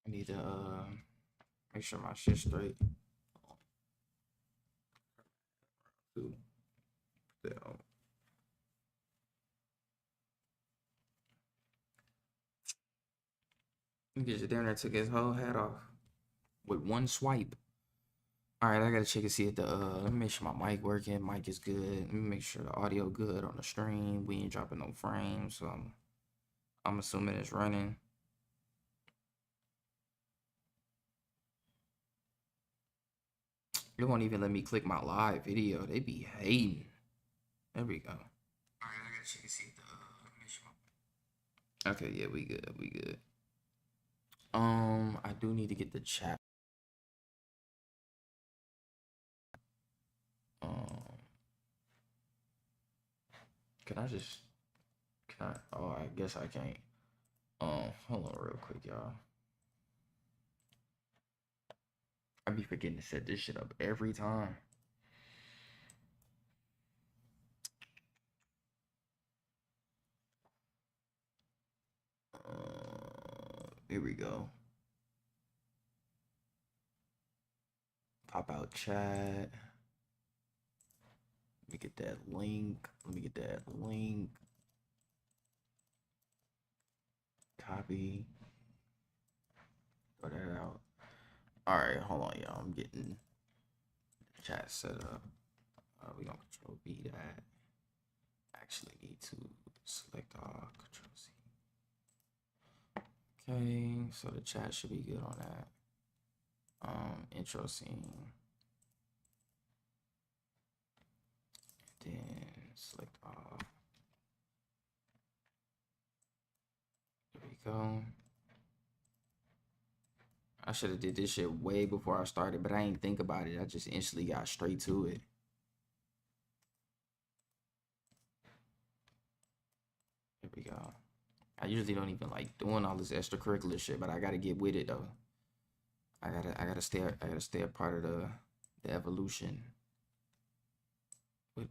I need to make sure my shit's straight. Nigga just down there took his whole hat off with one swipe. All right, I gotta check and see if the let me make sure my mic working. Mic is good. Let me make sure the audio good on the stream. We ain't dropping no frames, so I'm assuming it's running. It won't even let me click my live video. They be hating. There we go. All right, I gotta check and see if the make sure my... Okay, yeah, we good. We good. I do need to get the chat. Can I just? Can I? Oh, I guess I can't. Hold on real quick, y'all. I be forgetting to set this shit up every time. Here we go. Pop out chat. Let me get that link. Copy. Throw that out. All right, hold on, y'all. I'm getting the chat set up. We gonna Control B that. Actually need to select all, Control C. Okay, so the chat should be good on that. Intro scene. And then select all. There we go. I should have did this shit way before I started, but I ain't think about it. I just instantly got straight to it. There we go. I usually don't even like doing all this extracurricular shit, but I gotta get with it though. I gotta stay a part of the evolution. What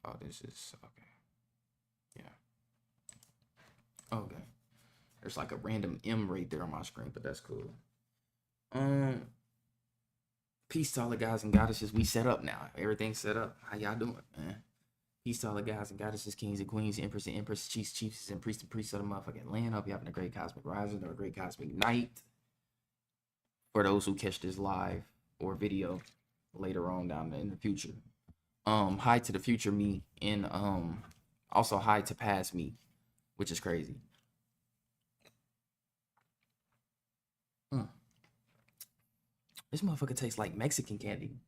oh, this is okay. Yeah. Okay. There's like a random M right there on my screen, but that's cool. Peace to all the guys and goddesses. We set up now. Everything's set up. How y'all doing, man? Peace to all the guys and goddesses, kings and queens, emperors and empresses, chiefs and priests of the motherfucking land. Hope you're having a great cosmic rising or a great cosmic night. For those who catch this live or video later on down in the future. Hi to the future me and also hi to past me, which is crazy. This motherfucker tastes like Mexican candy.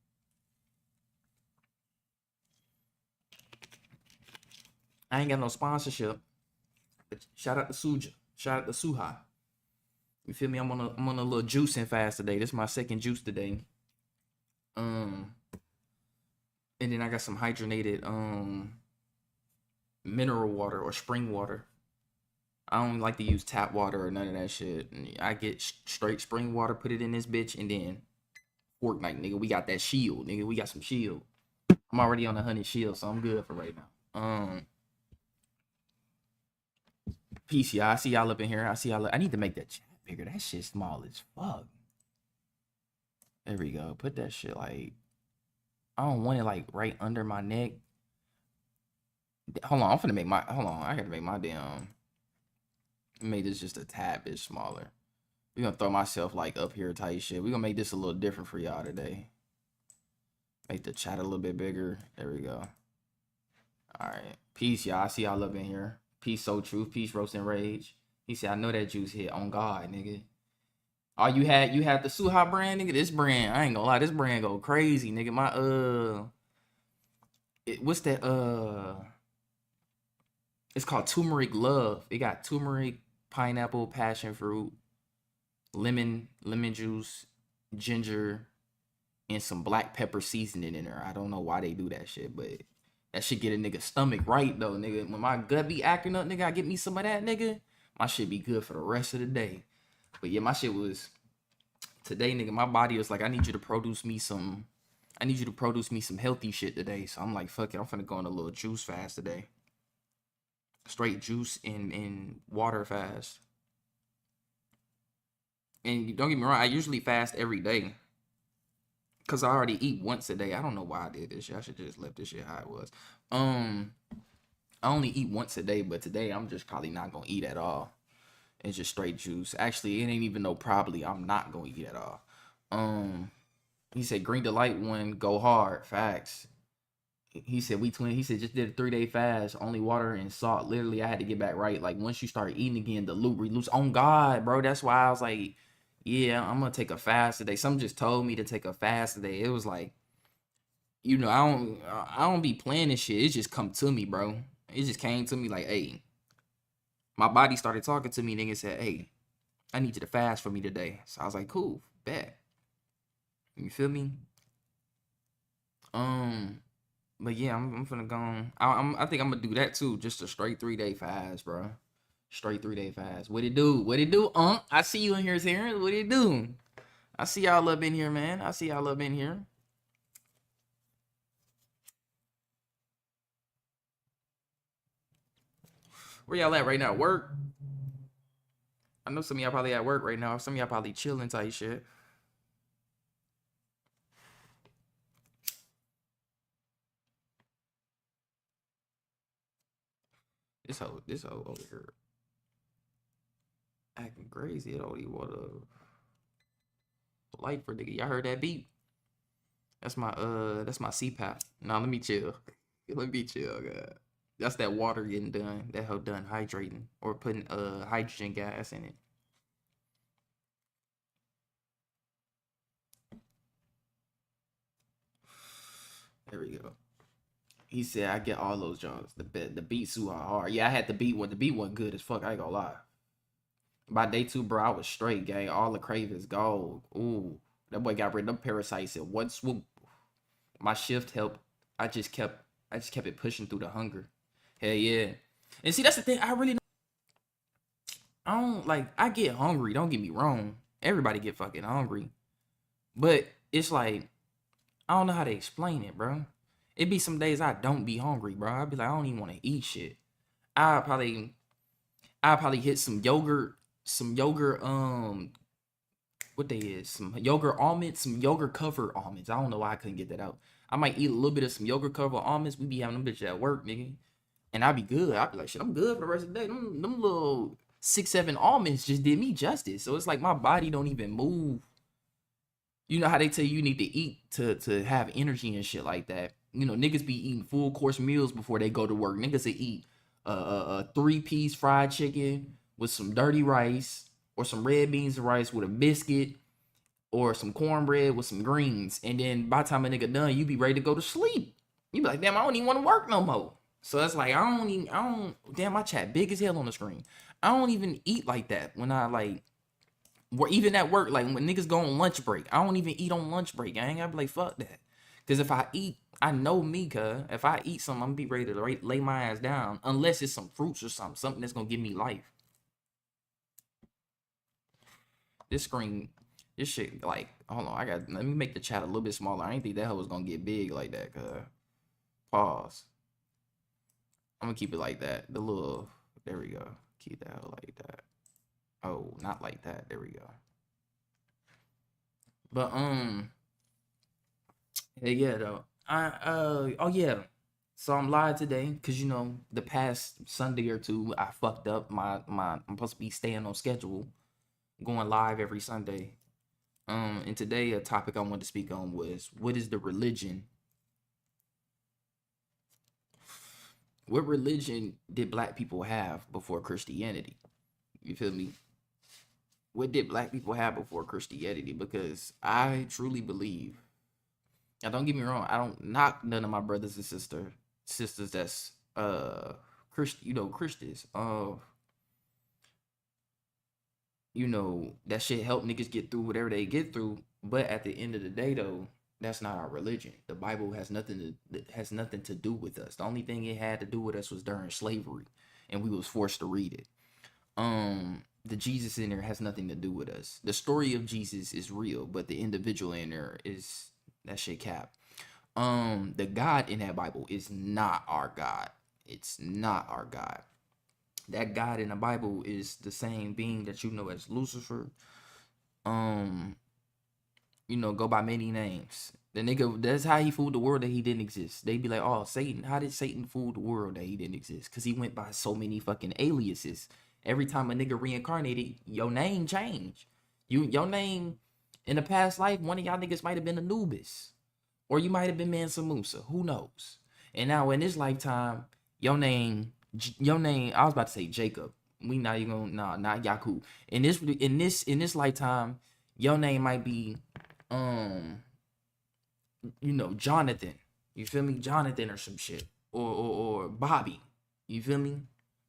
I ain't got no sponsorship, but shout out to Suja. Shout out to Suha. You feel me? I'm on a little juicing fast today. This is my second juice today. And then I got some hydrogenated mineral water or spring water. I don't like to use tap water or none of that shit. I get straight spring water, put it in this bitch, and then Fortnite, nigga. We got that shield, nigga. We got some shield. I'm already on 100 shield, so I'm good for right now. Peace, y'all. I see y'all up in here. I see y'all. I need to make that chat bigger. That shit small as fuck. There we go. Put that shit like. I don't want it like right under my neck. Hold on. I'm finna make my. Hold on. I gotta make my damn. Make this just a tad bit smaller. We're gonna throw myself like up here type shit. We're gonna make this a little different for y'all today. Make the chat a little bit bigger. There we go. All right. Peace, y'all. I see y'all up in here. Peace, Soul Truth. Peace, Roast and Rage. He said, I know that juice hit on God, nigga. Oh, you had the Suha brand, nigga. This brand, I ain't gonna lie, this brand go crazy, nigga. My what's that? It's called Turmeric Love. It got turmeric, pineapple, passion fruit, lemon juice, ginger, and some black pepper seasoning in there. I don't know why they do that shit, but that shit get a nigga stomach right though, nigga. When my gut be acting up, nigga, I get me some of that, nigga. My shit be good for the rest of the day. But yeah, my shit was today, nigga. My body was like, I need you to produce me some healthy shit today. So I'm like, fuck it, I'm finna go on a little juice fast today. Straight juice and water fast. And don't get me wrong, I usually fast every day because I already eat once a day. I don't know why I did this shit. I should just left this shit how it was. Um, I only eat once a day, but today I'm just probably not gonna eat at all. It's just straight juice. Actually, it ain't even no probably. I'm not gonna eat at all. Um, he said Green Delight one go hard. Facts. He said we twin. He said just did a 3 day fast, only water and salt. Literally, I had to get back right. Like once you start eating again, the loop reloops. On God, bro. That's why I was like, yeah, I'm gonna take a fast today. Some just told me to take a fast today. It was like, I don't be playing this shit. It just come to me, bro. It just came to me like, hey, my body started talking to me. Nigga said, hey, I need you to fast for me today. So I was like, cool, bet. You feel me? Um, but yeah, I'm finna go on. I think I'm gonna do that too. Just a straight 3 day fast, bro. Straight 3 day fast. What it do? What it do? I see you in here, Terrence. What it do? I see y'all up in here, man. I see y'all up in here. Where y'all at right now? Work? I know some of y'all probably at work right now. Some of y'all probably chilling type shit. This hoe over here acting crazy. It don't even want to light for nigga. Y'all heard that beat? That's my CPAP. Nah, let me chill. Let me chill, God. That's that water getting done. That hoe done hydrating or putting hydrogen gas in it. There we go. He said I get all those jobs. The beat too hard. Yeah, I had the beat one. The beat wasn't good as fuck. I ain't gonna lie. By day two, bro, I was straight, gang. All the cravings gold. Ooh, that boy got rid of them parasites in one swoop. My shift helped. I just kept. I just kept it pushing through the hunger. Hell yeah. And see, that's the thing. I don't like. I get hungry. Don't get me wrong. Everybody get fucking hungry, but it's like I don't know how to explain it, bro. It be some days I don't be hungry, bro. I be like I don't even want to eat shit. I probably I probably hit some yogurt, what they is, some yogurt almonds, some yogurt covered almonds. I don't know why I couldn't get that out. I might eat a little bit of some yogurt covered almonds. We be having them bitches at work, nigga, and I be good. I be like, shit, I'm good for the rest of the day. Them little 6, 7 almonds just did me justice. So it's like my body don't even move. You know how they tell you need to eat to have energy and shit like that. You know, niggas be eating full course meals before they go to work. Niggas will eat a 3 piece fried chicken with some dirty rice or some red beans and rice with a biscuit or some cornbread with some greens. And then by the time a nigga done, you be ready to go to sleep. You be like, damn, I don't even want to work no more. So that's like I don't damn my chat big as hell on the screen. I don't even eat like that when I like or even at work, like when niggas go on lunch break, I don't even eat on lunch break. I ain't gotta be like, fuck that. Cause if I eat, I know me, cuz if I eat something, I'm gonna be ready to lay my ass down. Unless it's some fruits or something that's gonna give me life. This screen, this shit, like, hold on, let me make the chat a little bit smaller. I ain't think that hoe was gonna get big like that, cuz. Pause. I'm gonna keep it like that. The little, there we go. Keep that hoe like that. Oh, not like that. There we go. But yeah though. Oh yeah. So I'm live today because you know the past Sunday or two I fucked up my I'm supposed to be staying on schedule, going live every Sunday. And today a topic I wanted to speak on was what is the religion? What religion did black people have before Christianity? You feel me? What did black people have before Christianity? Because I truly believe. Now don't get me wrong, I don't knock none of my brothers and sisters that's Christians. That shit help niggas get through whatever they get through. But at the end of the day though, that's not our religion. The Bible has nothing to do with us. The only thing it had to do with us was during slavery and we was forced to read it. The Jesus in there has nothing to do with us. The story of Jesus is real, but the individual in there is that shit cap. The God in that Bible is not our God. It's not our God. That God in the Bible is the same being that you know as Lucifer, um, go by many names. The nigga, that's how he fooled the world that he didn't exist. They be like, oh, Satan, how did Satan fool the world that he didn't exist? Because he went by so many fucking aliases. Every time a nigga reincarnated, your name changed. Your name in the past life, one of y'all niggas might have been Anubis. Or you might have been Mansa Musa. Who knows? And now in this lifetime, I was about to say Jacob. We not even gonna, nah, not Yaku. In this lifetime, your name might be Jonathan. You feel me? Jonathan or some shit. Or Bobby. You feel me?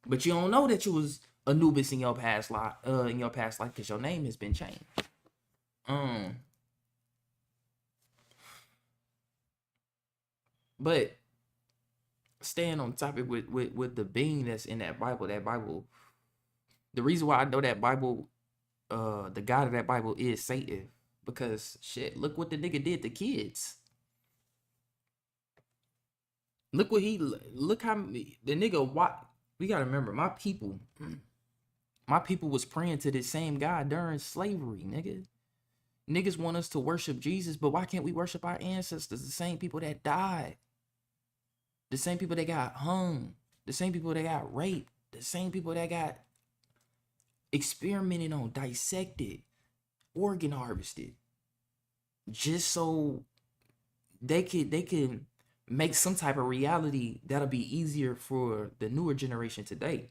But you don't know that you was Anubis in your past life, because your name has been changed. But staying on topic with the being that's in that Bible, the reason why I know that Bible, the God of that Bible is Satan, because shit, look what the nigga did to kids. Look how the nigga, what we gotta remember, my people was praying to the same God during slavery, nigga. Niggas want us to worship Jesus, but why can't we worship our ancestors, the same people that died? The same people that got hung, the same people that got raped, the same people that got experimented on, dissected, organ harvested, just so they could make some type of reality that'll be easier for the newer generation today.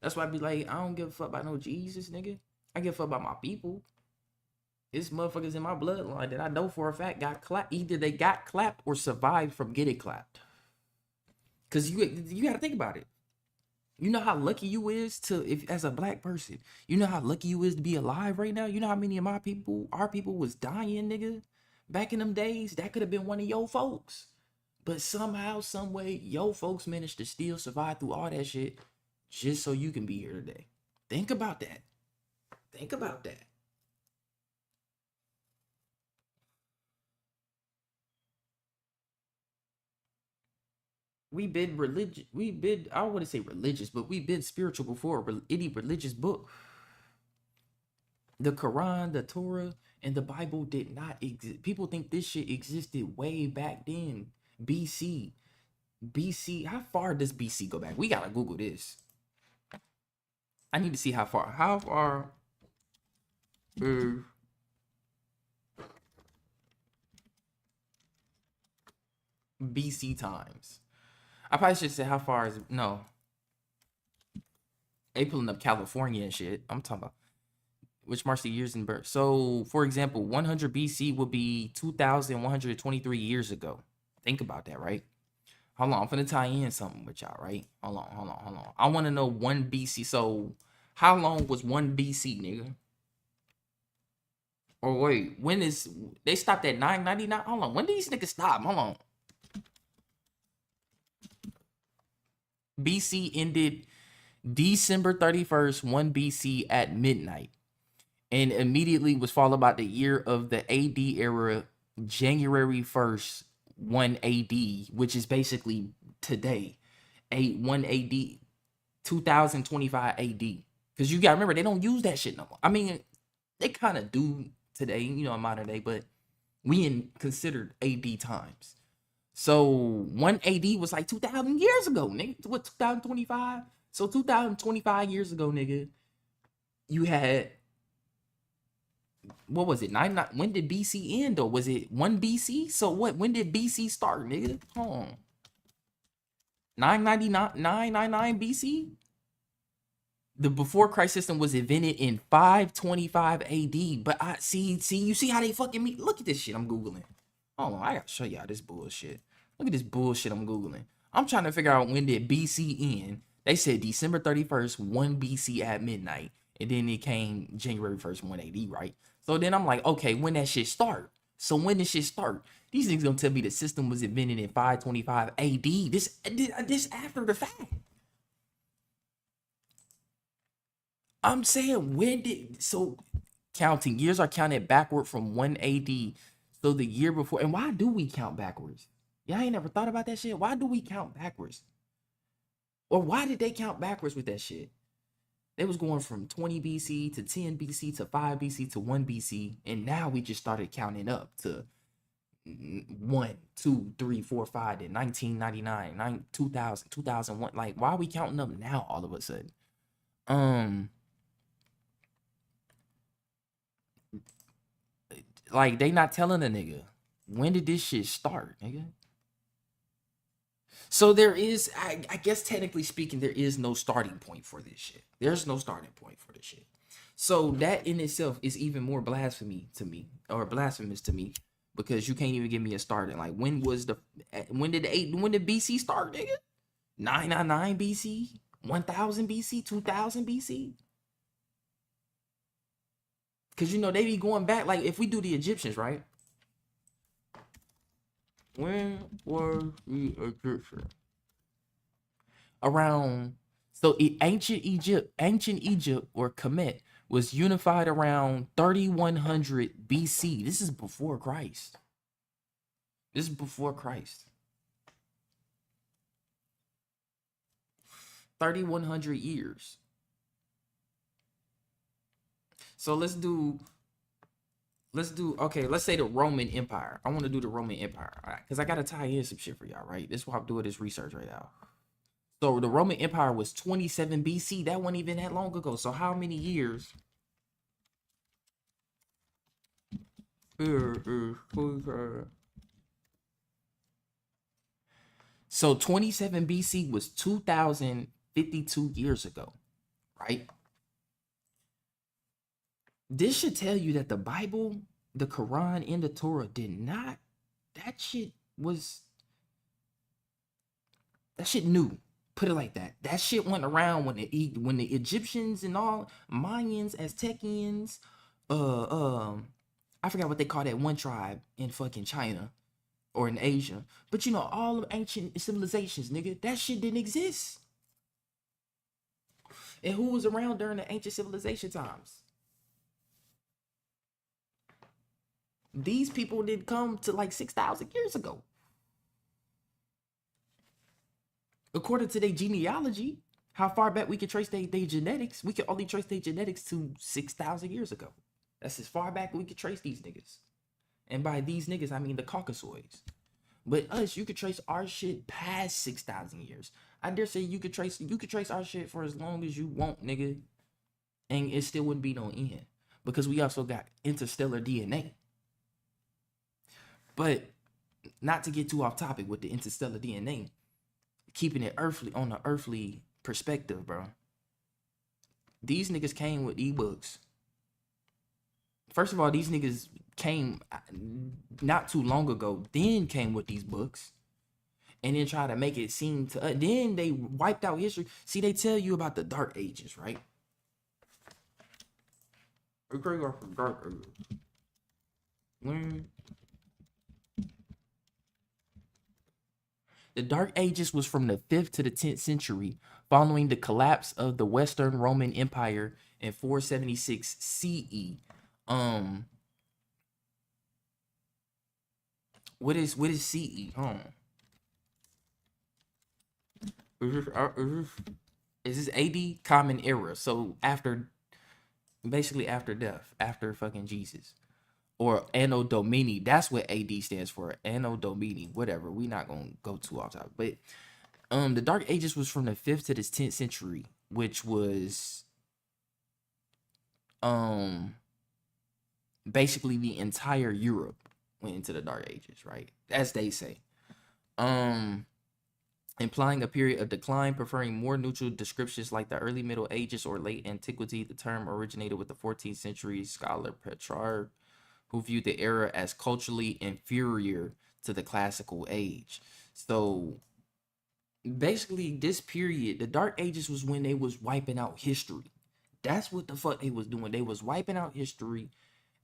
That's why I be like, I don't give a fuck about no Jesus, nigga. I give a fuck about my people. It's motherfuckers in my bloodline that I know for a fact got clapped. Either they got clapped or survived from getting clapped. Cause you gotta think about it. You know how lucky you is if as a black person, you know how lucky you is to be alive right now. You know how many of our people was dying, nigga, back in them days. That could have been one of your folks, but somehow, some way, your folks managed to still survive through all that shit, just so you can be here today. Think about that. Think about that. We been religious. I wouldn't say religious, but we've been spiritual before any religious book. The Quran, the Torah, and the Bible did not exist. People think this shit existed way back then. BC. How far does BC go back? We gotta Google this. I need to see how far. How far BC times? I probably should say how far is no. They pulling up California and shit. I'm talking about which marks the years in birth. So, for example, 100 BC would be 2,123 years ago. Think about that, right? Hold on, I'm finna tie in something with y'all, right? Hold on. I want to know 1 BC. So, how long was 1 BC, nigga? Or wait, when is they stopped at 999? Hold on, when did these niggas stop? Hold on. BC ended December 31st, 1 BC at midnight, and immediately was followed by the year of the AD era, January 1st, 1 AD, which is basically today, 1 AD, 2025 AD. Because you got to remember, they don't use that shit no more. I mean, they kind of do today, in modern day, but we in considered AD times. So 1 AD was like 2,000 years ago, nigga. What, 2025? So 2025 years ago, nigga, you had, what was it? When did BC end though? Was it 1 BC? So when did BC start, nigga? Hold on. 999 BC? The before Christ system was invented in 525 AD. But you see how they fucking me? Look at this shit I'm Googling. Hold on, I gotta show y'all this bullshit. Look at this bullshit I'm Googling. I'm trying to figure out when did BC end. They said December 31st, 1 BC at midnight. And then it came January 1st, 1 AD, right? So then I'm like, okay, when that shit start? So when did shit start? These niggas gonna tell me the system was invented in 525 AD. This after the fact. I'm saying counting years are counted backward from 1 AD. So the year before, and why do we count backwards? Y'all ain't never thought about that shit? Why do we count backwards? Or why did they count backwards with that shit? They was going from 20 BC to 10 BC to 5 BC to 1 BC, and now we just started counting up to 1, 2, 3, 4, 5, then 1999, 2000, 2001. Like, why are we counting up now all of a sudden? Like, they not telling a nigga, when did this shit start, nigga? So there is, I guess technically speaking, there is no starting point for this shit. There's no starting point for this shit. So that in itself is even more blasphemous to me, because you can't even give me a starting. Like, when did BC start, nigga? 999 BC, 1000 BC, 2000 BC. Because they be going back. Like, if we do the Egyptians, right? When were the Egyptians? Ancient Egypt or Kemet was unified around 3100 BC. This is before Christ. 3100 years. So let's say the Roman Empire. I want to do the Roman Empire, all right? Because I gotta tie in some shit for y'all, right? This is why I'm doing this research right now. So the Roman Empire was 27 BC. That wasn't even that long ago. So how many years? So 27 BC was 2052 years ago, right? This should tell you that the Bible, the Quran, and the Torah did not. That shit new. Put it like that. That shit went around when the Egyptians and all Mayans, Aztecians, I forgot what they call that one tribe in fucking China or in Asia. But all of ancient civilizations, nigga, that shit didn't exist. And who was around during the ancient civilization times? These people didn't come to like 6,000 years ago. According to their genealogy, how far back we can trace their genetics, we can only trace their genetics to 6,000 years ago. That's as far back we could trace these niggas. And by these niggas, I mean the Caucasoids. But us, you could trace our shit past 6,000 years. I dare say you could trace our shit for as long as you want, nigga. And it still wouldn't be no end. Because we also got interstellar DNA. But not to get too off topic with the interstellar DNA, keeping it earthly on the earthly perspective, bro. These niggas came with e-books. First of all, these niggas came not too long ago, then came with these books, and then try to make it seem to then they wiped out history. See, they tell you about the Dark Ages, right? The Dark Ages was from the 5th to the 10th century, following the collapse of the Western Roman Empire in 476 CE. What is CE? Is this AD? Common Era. So basically after death, after fucking Jesus. Or Anno Domini. That's what AD stands for. Anno Domini. Whatever. We not gonna go too off topic. But the Dark Ages was from the 5th to the 10th century, which was basically the entire Europe went into the Dark Ages, right? As they say. Implying a period of decline, preferring more neutral descriptions like the early Middle Ages or late antiquity. The term originated with the 14th century scholar Petrarch, who viewed the era as culturally inferior to the classical age. So basically this period, the Dark Ages, was when they was wiping out history. That's what the fuck they was doing. They was wiping out history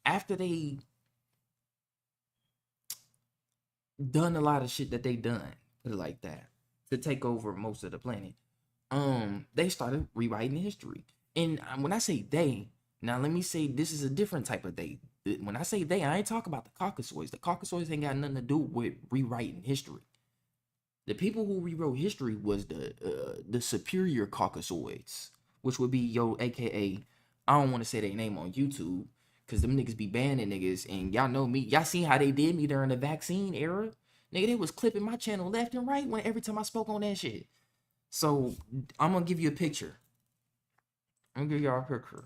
after they done a lot of shit that they done, put it like that, to take over most of the planet. They started rewriting history. And when I say they, now let me say this is a different type of they. When I say they, I ain't talking about the Caucasoids. The Caucasoids ain't got nothing to do with rewriting history. The people who rewrote history was the superior Caucasoids, which would be yo, aka I don't want to say their name on YouTube, cause them niggas be banning niggas, and y'all know me. Y'all seen how they did me during the vaccine era, nigga. They was clipping my channel left and right when every time I spoke on that shit. So I'm gonna give you a picture. I'm gonna give y'all a picture.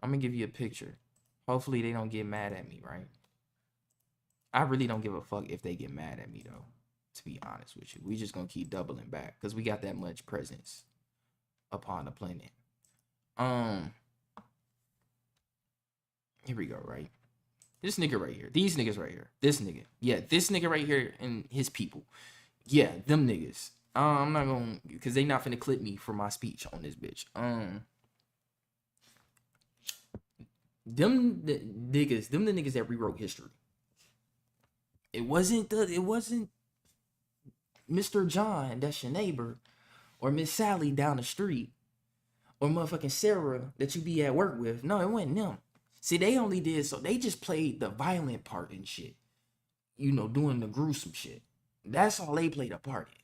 I'm gonna give you a picture. Hopefully they don't get mad at me, right? I really don't give a fuck if they get mad at me though. To be honest with you, we just gonna keep doubling back because we got that much presence upon the planet. Here we go, right? This nigga right here, these niggas right here, this nigga, yeah, this nigga right here and his people, yeah, them niggas. I'm not gonna, because they not finna clip me for my speech on this bitch. Them the niggas that rewrote history. It wasn't Mr. John, that's your neighbor, or Miss Sally down the street, or motherfucking Sarah that you be at work with. No, it wasn't them. See, they only did so they just played the violent part and shit. You know, doing the gruesome shit. That's all they played a part in.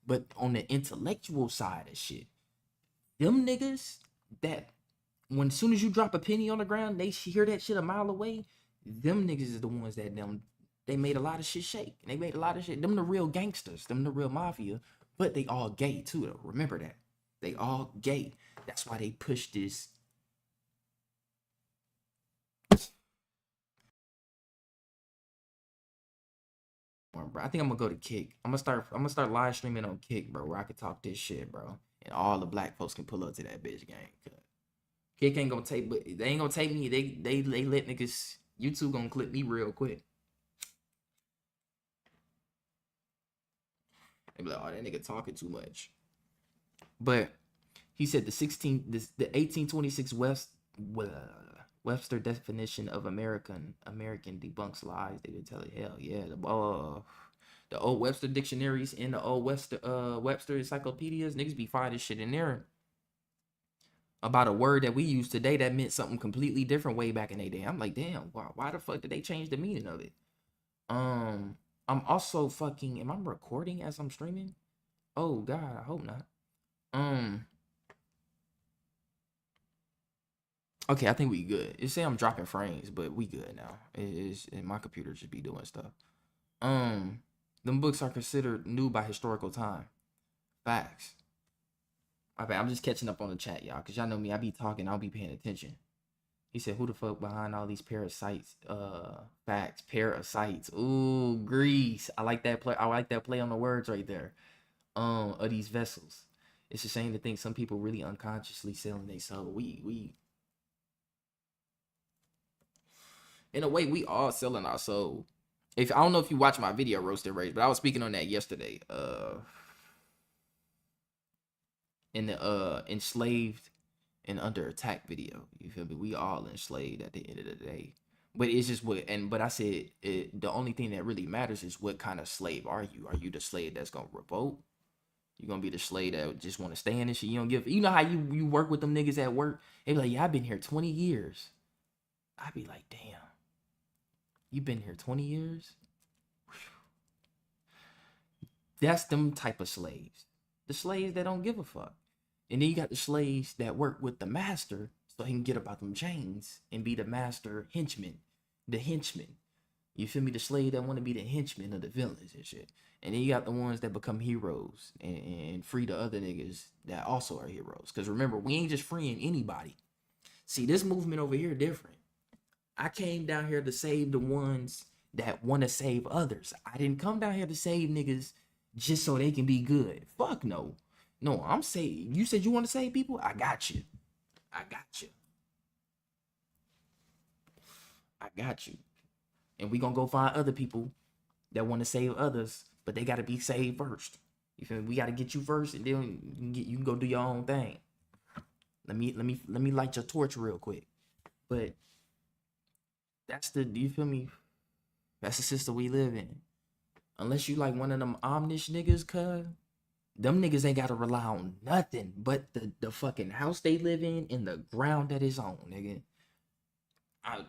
But on the intellectual side of shit, them niggas that when soon as you drop a penny on the ground, they hear that shit a mile away. Them niggas is the ones that they made a lot of shit shake. They made a lot of shit. Them the real gangsters. Them the real mafia. But they all gay too, though. Remember that. They all gay. That's why they push this. Bro, I think I'm gonna go to Kick. I'm gonna start live streaming on Kick, bro, where I can talk this shit, bro. And all the black folks can pull up to that bitch gang. Kick ain't gonna take, but they ain't gonna take me. They let niggas. YouTube gonna clip me real quick. They be like, oh, that nigga talking too much. But he said the 1826 Webster definition of American debunks lies. They didn't tell it. Hell yeah, the old Webster dictionaries and the old Webster encyclopedias, niggas be finding shit in there about a word that we use today that meant something completely different way back in their day. I'm like, damn, why the fuck did they change the meaning of it? I'm also fucking. Am I recording as I'm streaming? Oh God, I hope not. Okay, I think we good. It say I'm dropping frames, but we good now. My computer just be doing stuff. Them books are considered new by historical time. Facts. Okay, I'm just catching up on the chat, y'all, cause y'all know me. I be talking, I'll be paying attention. He said, "Who the fuck behind all these parasites?" Facts, parasites. Ooh, Greece. I like that play. I like that play on the words right there. Of these vessels. It's a shame to think some people really unconsciously selling their soul. We in a way, we all selling our soul. If I don't know if you watch my video Roasted Rage, but I was speaking on that yesterday. In the enslaved and under attack video. You feel me? We all enslaved at the end of the day. But it's just but I said the only thing that really matters is what kind of slave are you? Are you the slave that's gonna revolt? You gonna be the slave that just want to stay in this shit? You don't give. You know how you work with them niggas at work? They be like, yeah, I've been here 20 years. I be like, damn. You been here 20 years? That's them type of slaves. The slaves that don't give a fuck. And then you got the slaves that work with the master so he can get about them chains and be the master henchman. The henchman. You feel me? The slave that want to be the henchman of the villains and shit. And then you got the ones that become heroes and free the other niggas that also are heroes. Because remember, we ain't just freeing anybody. See, this movement over here different. I came down here to save the ones that want to save others. I didn't come down here to save niggas just so they can be good. Fuck no. No, I'm saying, you said you want to save people? I got you. I got you. I got you. And we gonna go find other people that want to save others, but they gotta be saved first. You feel me? We gotta get you first, and then you can go do your own thing. Let me light your torch real quick. But that's you feel me? That's the system we live in. Unless you like one of them Omnish niggas, cuz them niggas ain't gotta rely on nothing but the fucking house they live in and the ground that is on, nigga. I,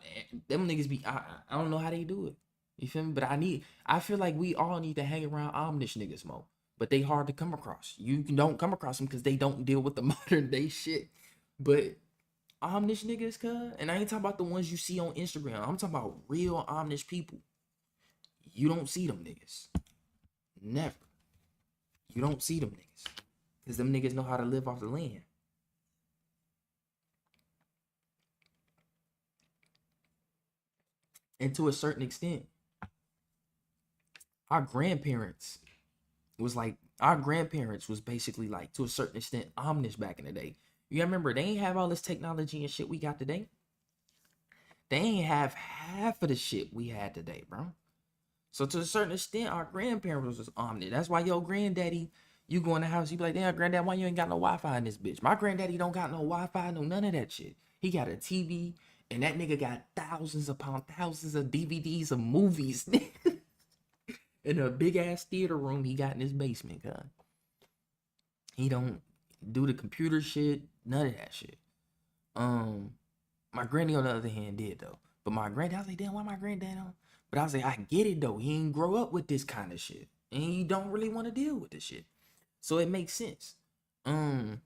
them niggas be I don't know how they do it. You feel me? But I feel like we all need to hang around Omnish niggas more. But they hard to come across. You don't come across them because they don't deal with the modern day shit. But Omnish niggas, cuz, and I ain't talking about the ones you see on Instagram. I'm talking about real Omnish people. You don't see them niggas. Never. You don't see them niggas. Because them niggas know how to live off the land. And to a certain extent, our grandparents was basically like, to a certain extent, Omnish back in the day. You gotta remember, they ain't have all this technology and shit we got today. They ain't have half of the shit we had today, bro. So to a certain extent, our grandparents was Omnish. That's why your granddaddy, you go in the house, you be like, damn, granddad, why you ain't got no Wi-Fi in this bitch? My granddaddy don't got no Wi-Fi, no none of that shit. He got a TV, and that nigga got thousands upon thousands of DVDs of movies in a big ass theater room he got in his basement, cuz. He don't do the computer shit, none of that shit. My granny on the other hand did though. But my granddad, I was like, damn, why my granddad on? But I was like, I get it though. He ain't grow up with this kind of shit. And he don't really want to deal with this shit. So it makes sense. And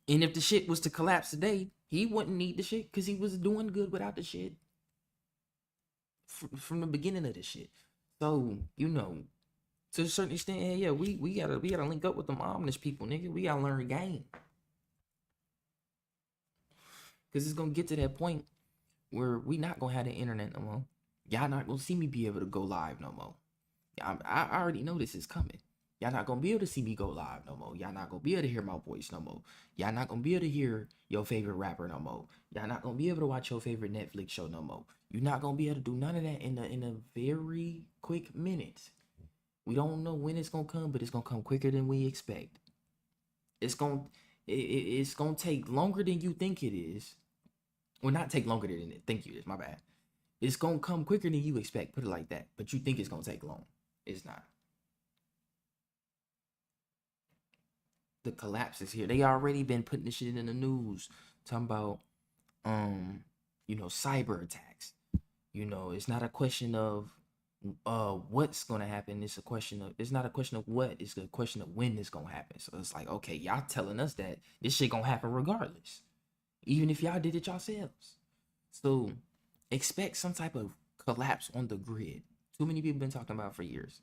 if the shit was to collapse today, he wouldn't need the shit because he was doing good without the shit from the beginning of this shit. So, you know, to a certain extent, yeah, we gotta link up with them Omnish people, nigga. We gotta learn the game. Cause it's gonna get to that point where we not gonna have the internet no more. Y'all not gonna see me be able to go live no more. I already know this is coming. Y'all not gonna be able to see me go live no more. Y'all not gonna be able to hear my voice no more. Y'all not gonna be able to hear your favorite rapper no more. Y'all not gonna be able to watch your favorite Netflix show no more. You're not gonna be able to do none of that in a very quick minute. We don't know when it's gonna come, but it's gonna come quicker than we expect. It's gonna it's gonna take longer than you think it is. Well, not take longer than it think you is. My bad. It's gonna come quicker than you expect. Put it like that. But you think it's gonna take long. It's not. The collapse is here. They already been putting this shit in the news, talking about cyber attacks. It's not a question of what's gonna happen. It's not a question of what, it's a question of when it's gonna happen. So it's like, okay, y'all telling us that this shit gonna happen regardless. Even if y'all did it yourselves. So expect some type of collapse on the grid. Too many people been talking about it for years.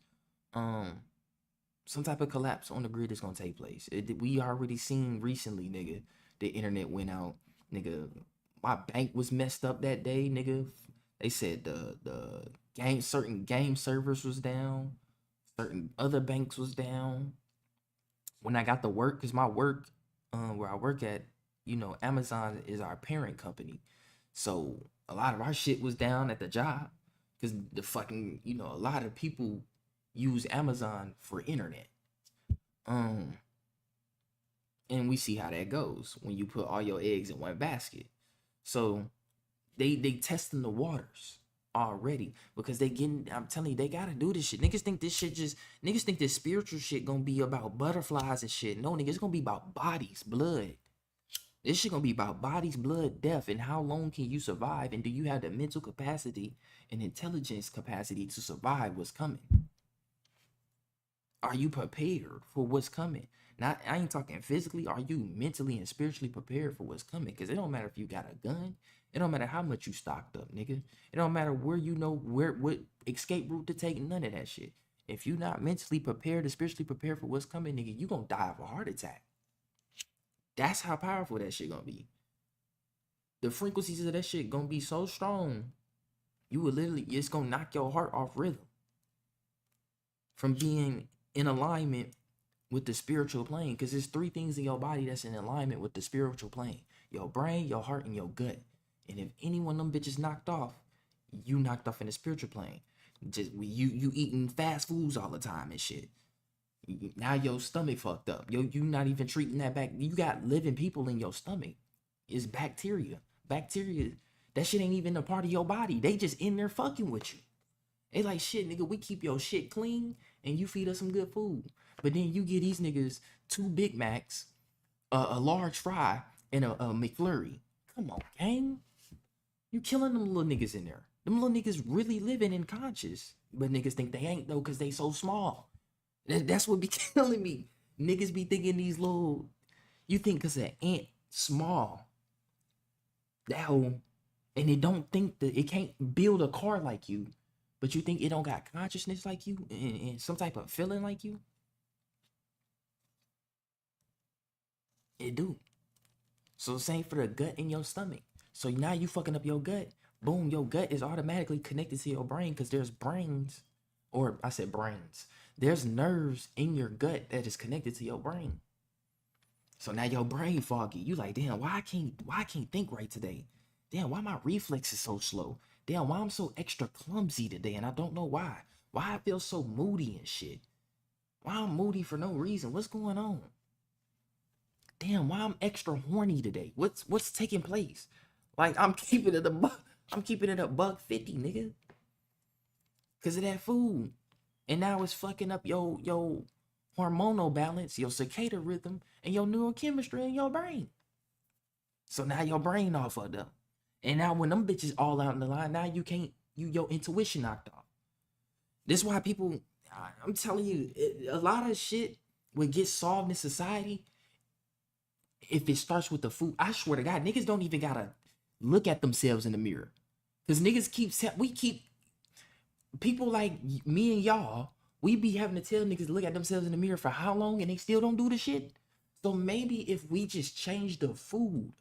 Some type of collapse on the grid is gonna take place. We already seen recently, nigga. The internet went out, nigga. My bank was messed up that day, nigga. They said certain game servers was down, certain other banks was down. When I got to work, cause my work, where I work at, Amazon is our parent company, so a lot of our shit was down at the job, cause the fucking, a lot of people use Amazon for internet. Um, and we see how that goes when you put all your eggs in one basket. So they testing the waters already because I'm telling you, they gotta do this shit. Niggas think this spiritual shit gonna be about butterflies and shit. No, nigga, it's gonna be about bodies, blood. This shit gonna be about bodies, blood, death, and how long can you survive, and do you have the mental capacity and intelligence capacity to survive what's coming? Are you prepared for what's coming? Not, I ain't talking physically. Are you mentally and spiritually prepared for what's coming? Because it don't matter if you got a gun. It don't matter how much you stocked up, nigga. It don't matter where what escape route to take. None of that shit. If you not mentally prepared and spiritually prepared for what's coming, nigga, you gonna die of a heart attack. That's how powerful that shit gonna be. The frequencies of that shit gonna be so strong, it's gonna knock your heart off rhythm from being in alignment with the spiritual plane, because there's three things in your body that's in alignment with the spiritual plane: your brain, your heart, and your gut. And if any one of them bitches knocked off, you knocked off in the spiritual plane. Just you eating fast foods all the time and shit. Now your stomach fucked up. You not even treating that back. You got living people in your stomach. It's bacteria. Bacteria, that shit ain't even a part of your body. They just in there fucking with you. They like, shit, nigga, we keep your shit clean and you feed us some good food. But then you get these niggas 2 Big Macs, a large fry, and a McFlurry. Come on, gang. You killing them little niggas in there. Them little niggas really living in conscious. But niggas think they ain't though because they so small. That's what be killing me. Niggas be thinking these little, you think because an ant small, that and it don't think that it can't build a car like you, but you think it don't got consciousness like you and some type of feeling like you. It do. So same for the gut in your stomach. So now you fucking up your gut. Boom, your gut is automatically connected to your brain because there's brains, or I said brains. There's nerves in your gut that is connected to your brain. So now your brain foggy. You like, damn, why I can't think right today? Damn, why my reflexes so slow? Damn, why I'm so extra clumsy today and I don't know why. Why I feel so moody and shit. Why I'm moody for no reason. What's going on? Damn, why I'm extra horny today? What's taking place? Like I'm keeping it a buck 50, nigga. Cause of that food. And now it's fucking up your hormonal balance, your circadian rhythm, and your neurochemistry in your brain. So now your brain all fucked up. And now when them bitches all out in the line, now your intuition knocked off. This is why people, I'm telling you, a lot of shit will get solved in society if it starts with the food. I swear to God, niggas don't even gotta look at themselves in the mirror. Because niggas keep people like me and y'all, we be having to tell niggas to look at themselves in the mirror for how long and they still don't do the shit. So maybe if we just change the food,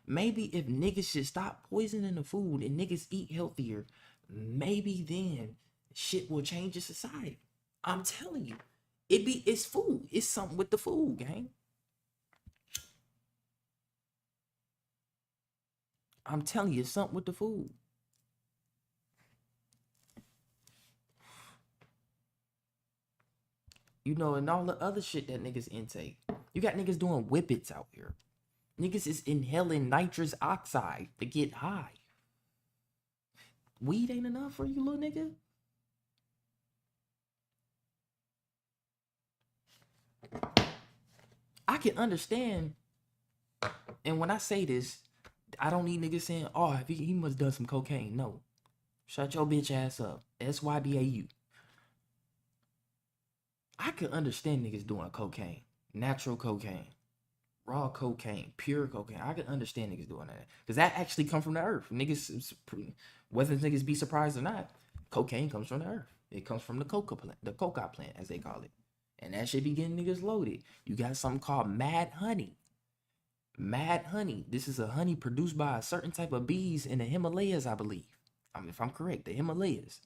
maybe if niggas should stop poisoning the food and niggas eat healthier, maybe then shit will change in society. I'm telling you, it's food. It's something with the food, gang. I'm telling you, it's something with the food. You know, and all the other shit that niggas intake. You got niggas doing whippets out here. Niggas is inhaling nitrous oxide to get high. Weed ain't enough for you, little nigga? I can understand, and when I say this, I don't need niggas saying, oh, he must have done some cocaine. No. Shut your bitch ass up. SYBAU. I can understand niggas doing cocaine. Natural cocaine. Raw cocaine. Pure cocaine. I can understand niggas doing that. Because that actually come from the earth. Niggas, whether niggas be surprised or not, cocaine comes from the earth. It comes from the coca plant, as they call it. And that shit be getting niggas loaded. You got something called mad honey. Mad honey. This is a honey produced by a certain type of bees in the Himalayas, I believe. I mean, if I'm correct, the Himalayas.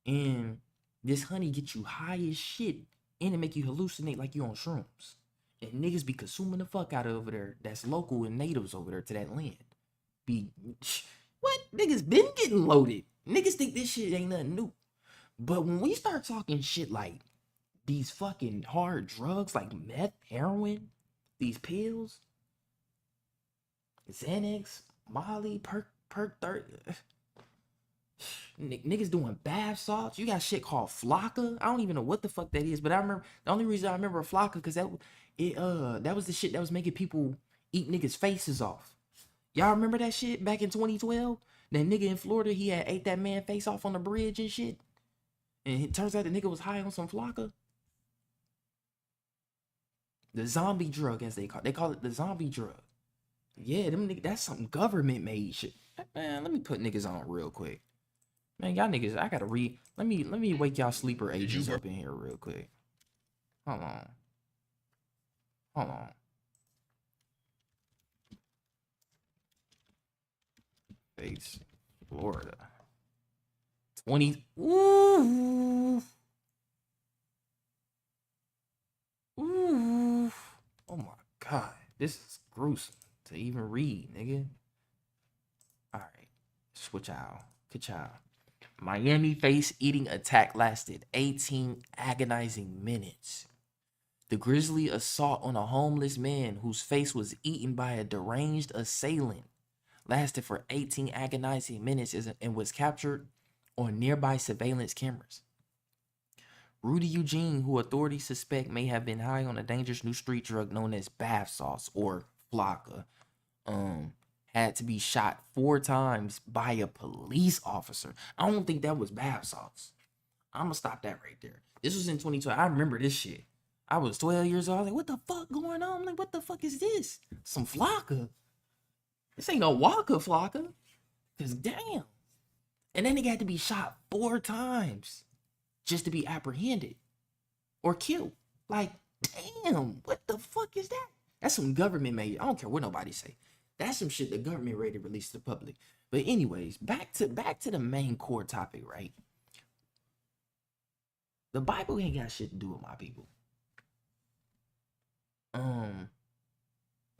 And this honey gets you high as shit and it make you hallucinate like you on shrooms. And niggas be consuming the fuck out of over there. That's local and natives over there to that land. What? Niggas been getting loaded. Niggas think this shit ain't nothing new. But when we start talking shit like these fucking hard drugs like meth, heroin, these pills, Xanax, Molly, Perk 30. Niggas doing bath salts. You got shit called Flocka. I don't even know what the fuck that is, but I remember the only reason I remember Flocka because that was the shit that was making people eat niggas' faces off. Y'all remember that shit back in 2012? That nigga in Florida, he had ate that man face off on the bridge and shit. And it turns out the nigga was high on some Flocka. The zombie drug, as they call it the zombie drug. Yeah, them niggas, that's some government made shit. Man, let me put niggas on real quick. Man, y'all niggas, I gotta read. Let me wake y'all sleeper agents up in here real quick. Hold on. Face, Florida. 20. Ooh. Oh my God. This is gruesome to even read, nigga. Alright. Switch out. Ka-chow. Miami face eating attack lasted 18 agonizing minutes. The grisly assault on a homeless man whose face was eaten by a deranged assailant lasted for 18 agonizing minutes and was captured on nearby surveillance cameras. Rudy Eugene, who authorities suspect may have been high on a dangerous new street drug known as bath salts or Flocka, had to be shot 4 times by a police officer. I don't think that was bath salts. I'm gonna stop that right there. This was in 2012. I remember this shit. I was 12 years old. I was like, what the fuck going on? I'm like, what the fuck is this? Some Flocka. This ain't no Waka Flocka. Cause damn. And then they got to be shot 4 times just to be apprehended or killed. Like, damn, what the fuck is that? That's some government made. I don't care what nobody say. That's some shit the government ready to release to the public. But anyways, back to the main core topic, right? The Bible ain't got shit to do with my people.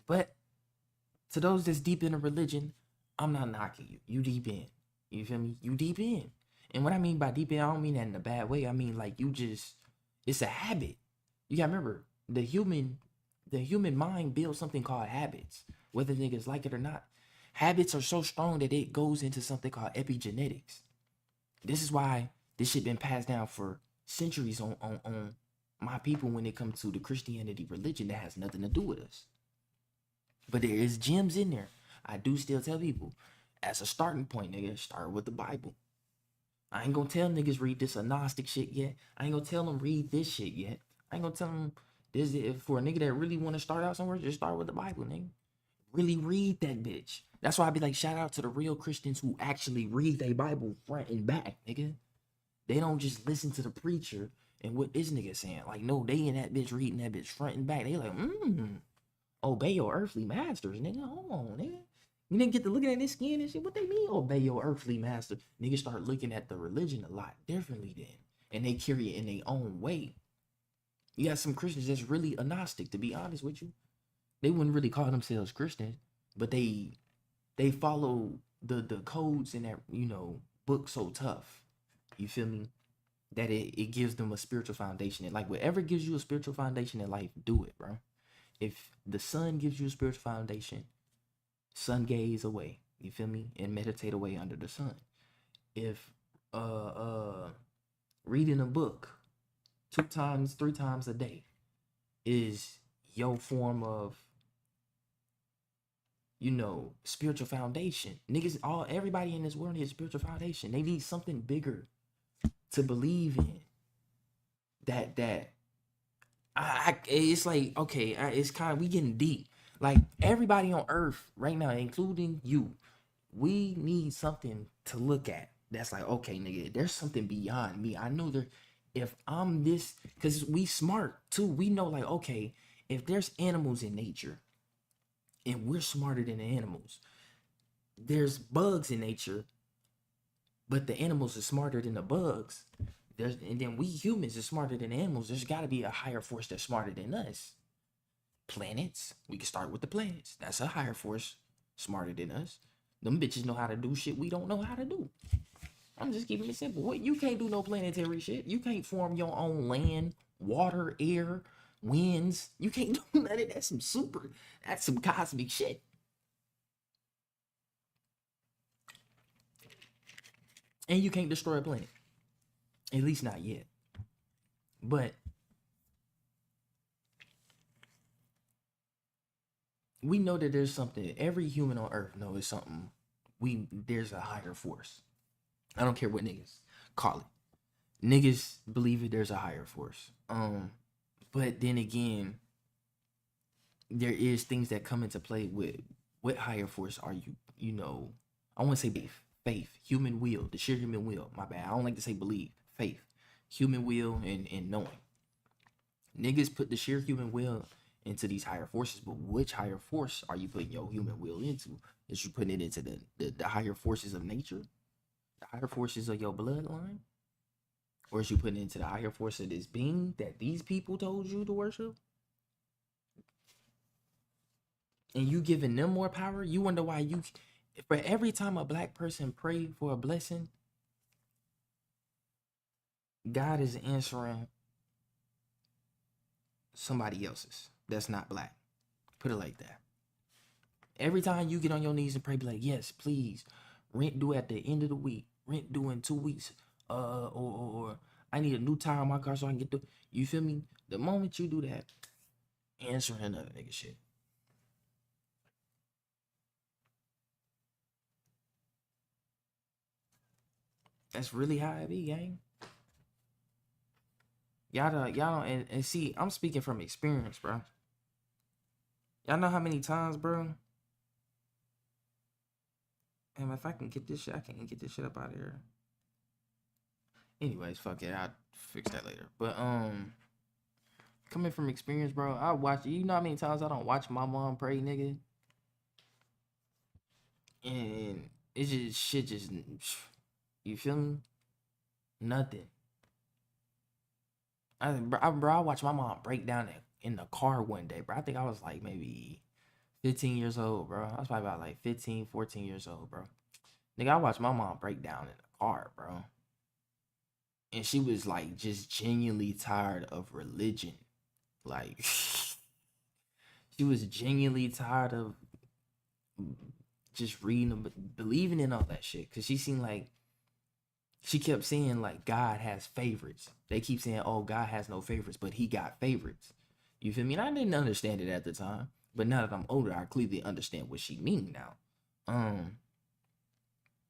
But to those that's deep in a religion, I'm not knocking you. You deep in. You feel me? You deep in. And what I mean by deep in, I don't mean that in a bad way. I mean like you just, it's a habit. You gotta remember, the human mind builds something called habits, whether niggas like it or not. Habits are so strong that it goes into something called epigenetics. This is why this shit been passed down for centuries on my people when it comes to the Christianity religion that has nothing to do with us. But there is gems in there. I do still tell people, as a starting point, nigga, start with the Bible. I ain't gonna tell niggas read this agnostic shit yet. I ain't gonna tell them read this shit yet. I ain't gonna tell them this. If for a nigga that really want to start out somewhere, just start with the Bible, nigga. Really read that bitch. That's why I be like, shout out to the real Christians who actually read their Bible front and back, nigga. They don't just listen to the preacher and what this nigga saying. Like, no, they in that bitch reading that bitch front and back. They like, obey your earthly masters, nigga. Hold on, nigga. You didn't get to looking at this skin and shit. What they mean, obey your earthly master? Niggas start looking at the religion a lot differently then. And they carry it in their own way. You got some Christians that's really agnostic, to be honest with you. They wouldn't really call themselves Christians, but they follow the codes in that, book so tough. You feel me? That it gives them a spiritual foundation. And like whatever gives you a spiritual foundation in life, do it, bro. If the sun gives you a spiritual foundation, sun gaze away. You feel me? And meditate away under the sun. If reading a book 2 times, 3 times a day is your form of, spiritual foundation. Niggas, everybody in this world needs spiritual foundation. They need something bigger to believe in. It's like, okay, it's kind of, we getting deep. Like everybody on earth right now, including you, we need something to look at. That's like, okay, nigga, there's something beyond me. I know if I'm this, because we smart too. We know like, okay, if there's animals in nature and we're smarter than the animals, there's bugs in nature, but the animals are smarter than the bugs. And then we humans are smarter than animals. There's got to be a higher force that's smarter than us. Planets, we can start with the planets. That's a higher force smarter than us. Them bitches know how to do shit we don't know how to do. I'm just keeping it simple. What, you can't do no planetary shit. You can't form your own land, water, air, winds. You can't do none of that. That's some cosmic shit. And you can't destroy a planet. At least not yet. But we know that there's something. Every human on earth knows something. There's a higher force. I don't care what niggas call it. Niggas believe it. There's a higher force. But then again, there is things that come into play with what higher force are you? I want to say faith, human will, the sheer human will. My bad. I don't like to say believe. Faith, human will, and knowing. Niggas put the sheer human will into these higher forces, but which higher force are you putting your human will into? Is you putting it into the higher forces of nature, the higher forces of your bloodline, or is you putting it into the higher force of this being that these people told you to worship? And you giving them more power? You wonder why for every time a black person pray for a blessing, God is answering somebody else's that's not black. Put it like that. Every time you get on your knees and pray, be like, yes, please, rent due at the end of the week, rent due in 2 weeks, or I need a new tire on my car so I can get through. You feel me? The moment you do that, answering another nigga shit. That's really how it be, gang. Y'all don't, and see, I'm speaking from experience, bro. Y'all know how many times, bro. And if I can get this shit, I can't get this shit up out of here. Anyways, fuck it, I'll fix that later. But coming from experience, bro, I watch. You know how many times I don't watch my mom pray, nigga, and it's just shit. Just you feel me? Nothing. I watched my mom break down in the car one day, bro. I think I was like maybe 15 years old, bro. I was probably about like 15, 14 years old, bro. Nigga, I watched my mom break down in the car, bro. And she was like just genuinely tired of religion. Like, she was genuinely tired of just reading, believing in all that shit. Cause she seemed like she kept saying like God has favorites. They keep saying, oh, God has no favorites, but he got favorites. You feel me? And I didn't understand it at the time. But now that I'm older, I clearly understand what she mean now.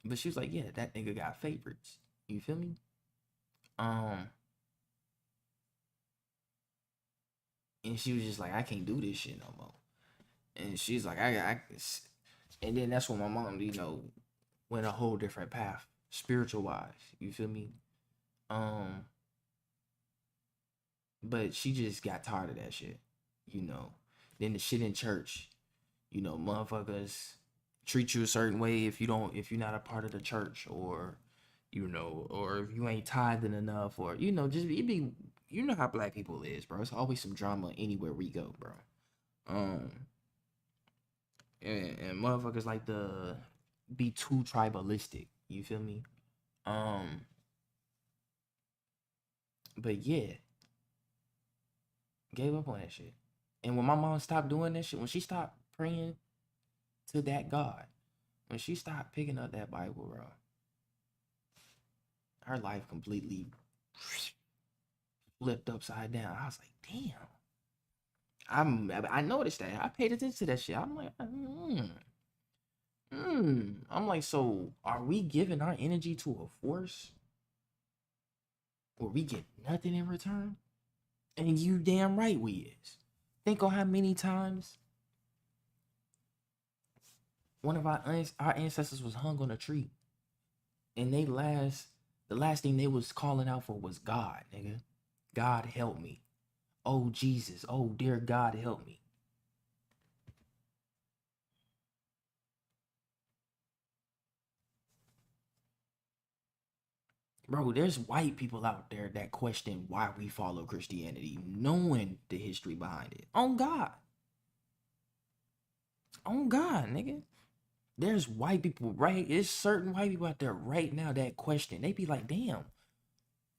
But she was like, yeah, that nigga got favorites. You feel me? And she was just like, I can't do this shit no more. And she's like, and then that's when my mom, went a whole different path, spiritual wise. You feel me? But she just got tired of that shit, Then the shit in church, motherfuckers treat you a certain way if you're not a part of the church, or or if you ain't tithing enough, or just it be, how black people is, bro. It's always some drama anywhere we go, bro. And motherfuckers like to be too tribalistic. You feel me? But yeah, gave up on that shit. And when my mom stopped doing that shit, when she stopped praying to that God, when she stopped picking up that Bible, bro, her life completely flipped upside down. I was like, damn. I noticed that. I paid attention to that shit. I'm like, I'm like, so are we giving our energy to a force where we get nothing in return? And you damn right we is. Think on how many times one of our ancestors was hung on a tree, and the last thing they was calling out for was God, nigga. God help me. Oh Jesus. Oh dear God help me. Bro, there's white people out there that question why we follow Christianity, knowing the history behind it. On God. On God, nigga. There's white people, right? There's certain white people out there right now that question. They be like, damn,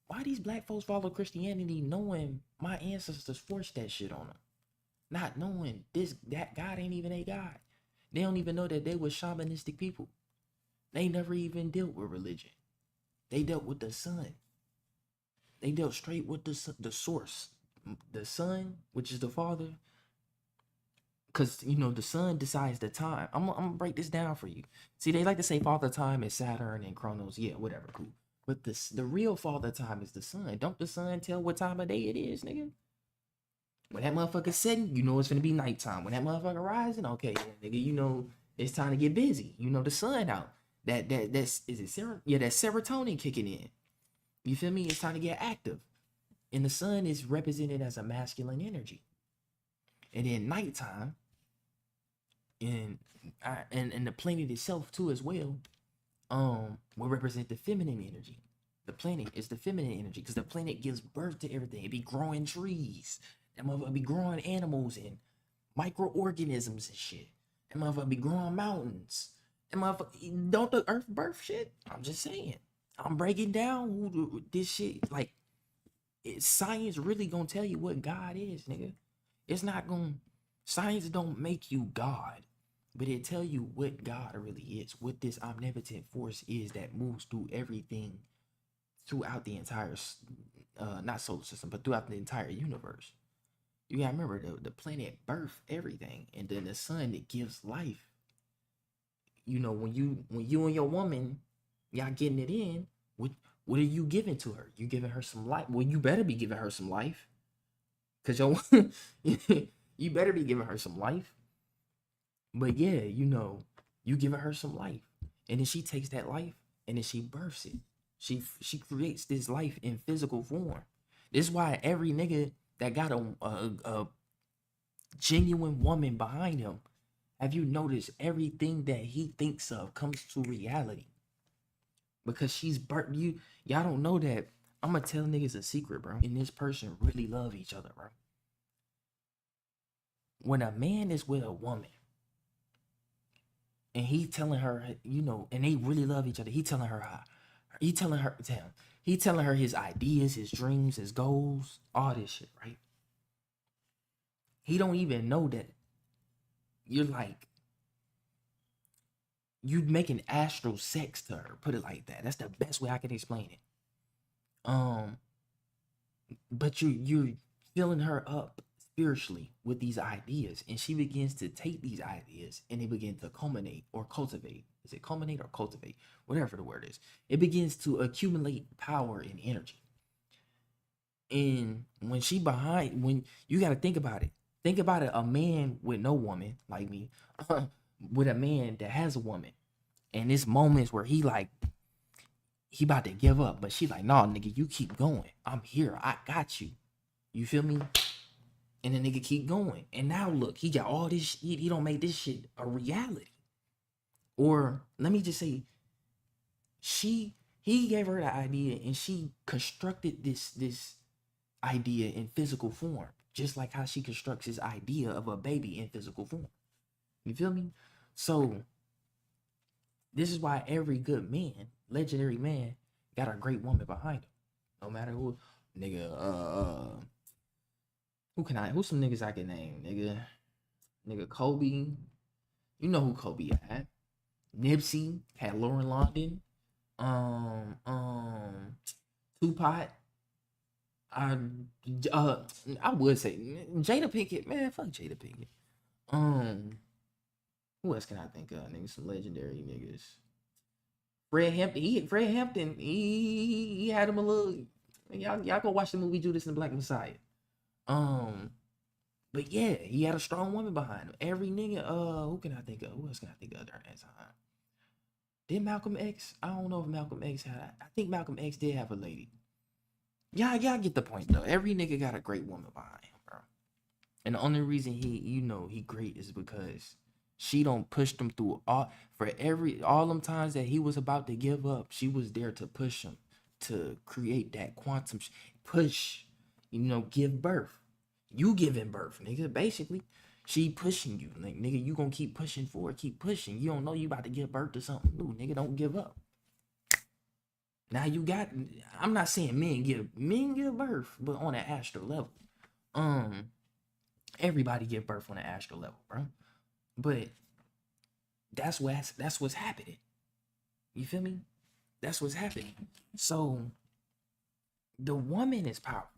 why these black folks follow Christianity knowing my ancestors forced that shit on them? Not knowing that God ain't even a God. They don't even know that they were shamanistic people. They never even dealt with religion. They dealt with the sun. They dealt straight with the source. The sun, which is the father. Because, the sun decides the time. I'm going to break this down for you. See, they like to say father time is Saturn and Chronos. Yeah, whatever, cool. But the real father time is the sun. Don't the sun tell what time of day it is, nigga? When that motherfucker setting, it's gonna be nighttime. When that motherfucker rising, okay, yeah, nigga, it's time to get busy. The sun out. That's is it yeah, that serotonin kicking in. You feel me? It's time to get active. And the sun is represented as a masculine energy. And then nighttime, and the planet itself too as well, will represent the feminine energy. The planet is the feminine energy because the planet gives birth to everything. It be growing trees. That motherfucker be growing animals and microorganisms and shit. That motherfucker be growing mountains. That motherfucker, don't the earth birth shit? I'm just saying. I'm breaking down this shit. Like, science really gonna tell you what God is, nigga. It's not gonna, science don't make you God, but it tell you what God really is, what this omnipotent force is that moves through everything throughout the entire, not solar system, but throughout the entire universe. You gotta remember, the planet birth everything, and then the sun, it gives life. When you and your woman, y'all getting it in, What what are you giving to her? You giving her some life? Well, you better be giving her some life, cause yo, you better be giving her some life. But yeah, you giving her some life, and then she takes that life and then she births it. She creates this life in physical form. This is why every nigga that got a genuine woman behind him, have you noticed everything that he thinks of comes to reality? Because she's birth you y'all don't know that. I'm gonna tell niggas a secret, bro. And this person really love each other, bro. When a man is with a woman and he telling her, and they really love each other, he telling her he telling her his ideas, his dreams, his goals, all this shit, right? He don't even know that you're like you making astral sex to her. Put it like that. That's the best way I can explain it. Um, but you're filling her up spiritually with these ideas, and she begins to take these ideas and they begin to culminate or cultivate. Is it culminate or cultivate? Whatever the word is. It begins to accumulate power and energy. And when you got to think about it. Think about it, a man with no woman like me, with a man that has a woman. And this moments where he about to give up, but she like, nah, nigga, you keep going. I'm here. I got you. You feel me? And the nigga keep going. And now look, he got all this shit. He don't make this shit a reality. Or let me just say, he gave her the idea and she constructed this idea in physical form. Just like how she constructs his idea of a baby in physical form. You feel me? So this is why every good man, legendary man, got a great woman behind him. No matter who, nigga, who's some niggas I can name, nigga Kobe. You know who Kobe had. Nipsey had Lauren London. Tupac. I I would say Jada Pinkett, man, fuck Jada Pinkett. Who else can I think of? Niggas, some legendary niggas. Fred Hampton, he had him a little. Y'all go watch the movie Judas and the Black Messiah. Um, but yeah, he had a strong woman behind him. Every nigga, who can I think of? Who else can I think of during that time? Did Malcolm X? I don't know if Malcolm X had. I think Malcolm X did have a lady. Y'all get the point though. Every nigga got a great woman behind him, bro. And the only reason he great is because she don't push him through all them times that he was about to give up. She was there to push him to create that quantum push. Give birth. You giving birth, nigga. Basically, she pushing you, like nigga. You gonna keep pushing forward, keep pushing. You don't know you about to give birth to something new, nigga. Don't give up. Now you got. I'm not saying men give birth, but on an astral level. Everybody give birth on an astral level, bro. But that's what's happening. You feel me? That's what's happening. So the woman is powerful.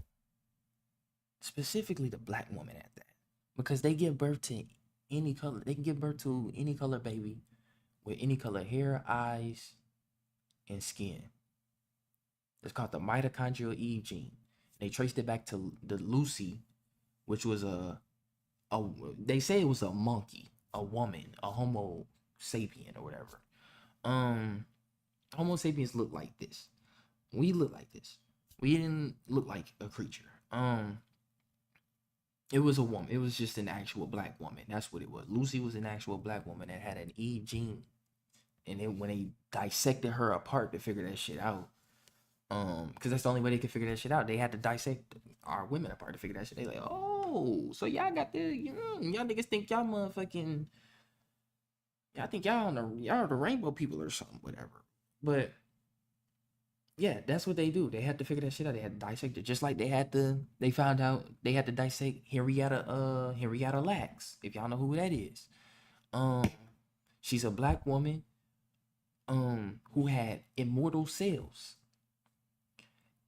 Specifically the black woman at that. Because they give birth to any color. They can give birth to any color baby with any color hair, eyes, and skin. It's called the mitochondrial Eve gene. They traced it back to the Lucy, which was they say it was a monkey, a woman, a Homo sapien or whatever. Homo sapiens look like this. We look like this. We didn't look like a creature. It was a woman. It was just an actual black woman. That's what it was. Lucy was an actual black woman that had an Eve gene. And then when they dissected her apart to figure that shit out, because that's the only way they could figure that shit out. They had to dissect our women apart to figure that shit. They like, oh, so y'all got the, y'all niggas think y'all motherfucking, y'all think y'all the rainbow people or something, whatever. But yeah, that's what they do. They had to figure that shit out. They had to dissect it, just like they found out they had to dissect Henrietta Lacks. If y'all know who that is, she's a black woman, who had immortal cells.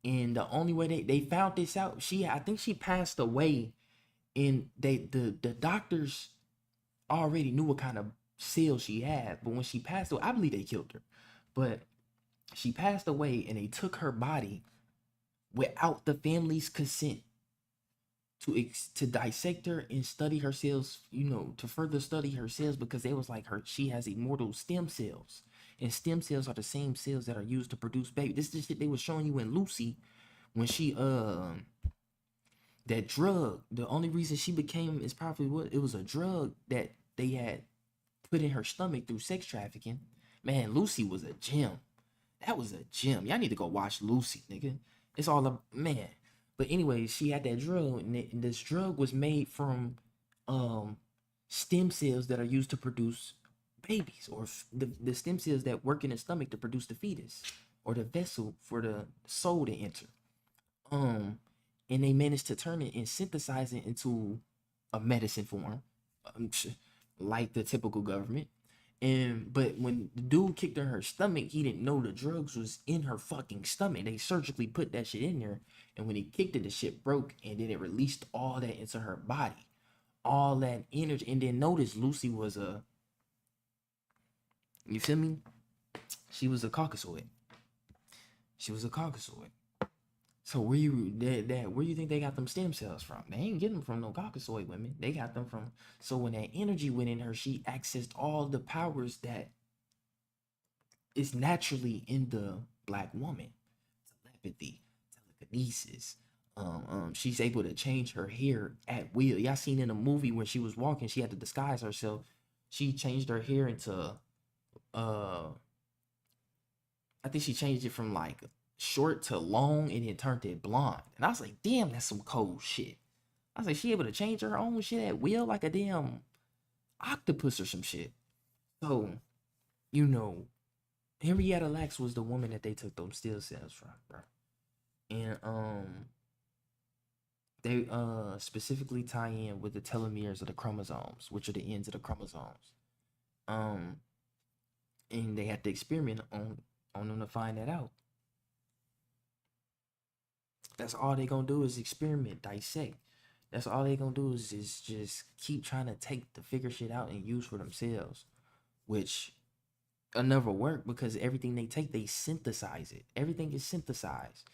And the only way they found this out, I think she passed away, and the doctors already knew what kind of cells she had. But when she passed away, I believe they killed her. But She passed away, and they took her body without the family's consent to dissect her and study her cells, to further study her cells, because they was like, she has immortal stem cells. And stem cells are the same cells that are used to produce baby. This is the shit they was showing you in Lucy when she that drug. The only reason she became is probably what it was, a drug that they had put in her stomach through sex trafficking. Man, Lucy was a gem. That was a gem. Y'all need to go watch Lucy, nigga. It's all a man. But anyway, she had that drug, and this drug was made from stem cells that are used to produce babies, or the stem cells that work in the stomach to produce the fetus, or the vessel for the soul to enter. And they managed to turn it and synthesize it into a medicine form, like the typical government. But when the dude kicked her stomach, he didn't know the drugs was in her fucking stomach. They surgically put that shit in there, and when he kicked it, the shit broke, and then it released all that into her body, all that energy. And then notice Lucy was you feel me? She was a Caucasoid. She was a Caucasoid. So where you think they got them stem cells from? They ain't getting them from no Caucasoid women. They got them from. So when that energy went in her, she accessed all the powers that is naturally in the black woman: telepathy, telekinesis. She's able to change her hair at will. Y'all seen in a movie when she was walking, she had to disguise herself. She changed her hair into I think she changed it from like short to long, and it turned it blonde. And I was like, damn, that's some cold shit. I was like, she able to change her own shit at will like a damn octopus or some shit. So, Henrietta Lacks was the woman that they took those stem cells from, bro. And they specifically tie in with the telomeres of the chromosomes, which are the ends of the chromosomes. And they had to experiment on them to find that out. That's all they gonna do is experiment, dissect. That's all they gonna do is just keep trying to figure shit out and use for themselves, which will never work, because everything they take, they synthesize it. Everything is synthesized.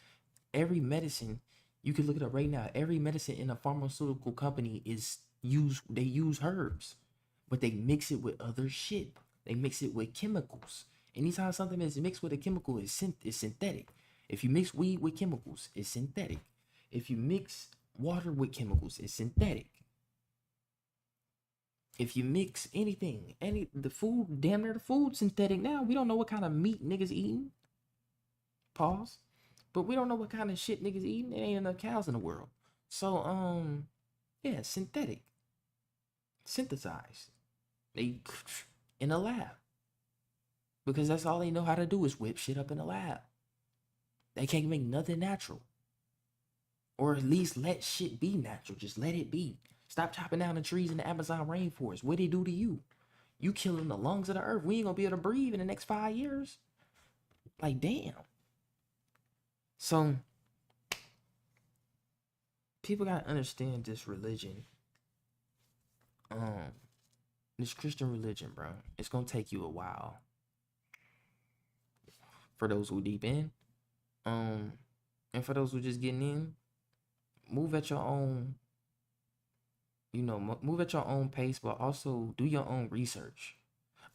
Every medicine, you can look it up right now. Every medicine in a pharmaceutical company they use herbs, but they mix it with other shit. They mix it with chemicals. Anytime something is mixed with a chemical, it's synthetic. If you mix weed with chemicals, it's synthetic. If you mix water with chemicals, it's synthetic. If you mix anything, the food, damn near the food synthetic now. We don't know what kind of meat niggas eating. Pause. But we don't know what kind of shit niggas eating. There ain't enough cows in the world. So, yeah, synthetic. Synthesized. They in a lab. Because that's all they know how to do is whip shit up in a lab. They can't make nothing natural. Or at least let shit be natural. Just let it be. Stop chopping down the trees in the Amazon rainforest. What they do to you? You killing the lungs of the earth. We ain't gonna be able to breathe in the next 5 years. Like, damn. So, people gotta understand this religion. This Christian religion, bro. It's gonna take you a while. For those who deep in. And for those who just getting in, move at your own, move at your own pace, but also do your own research.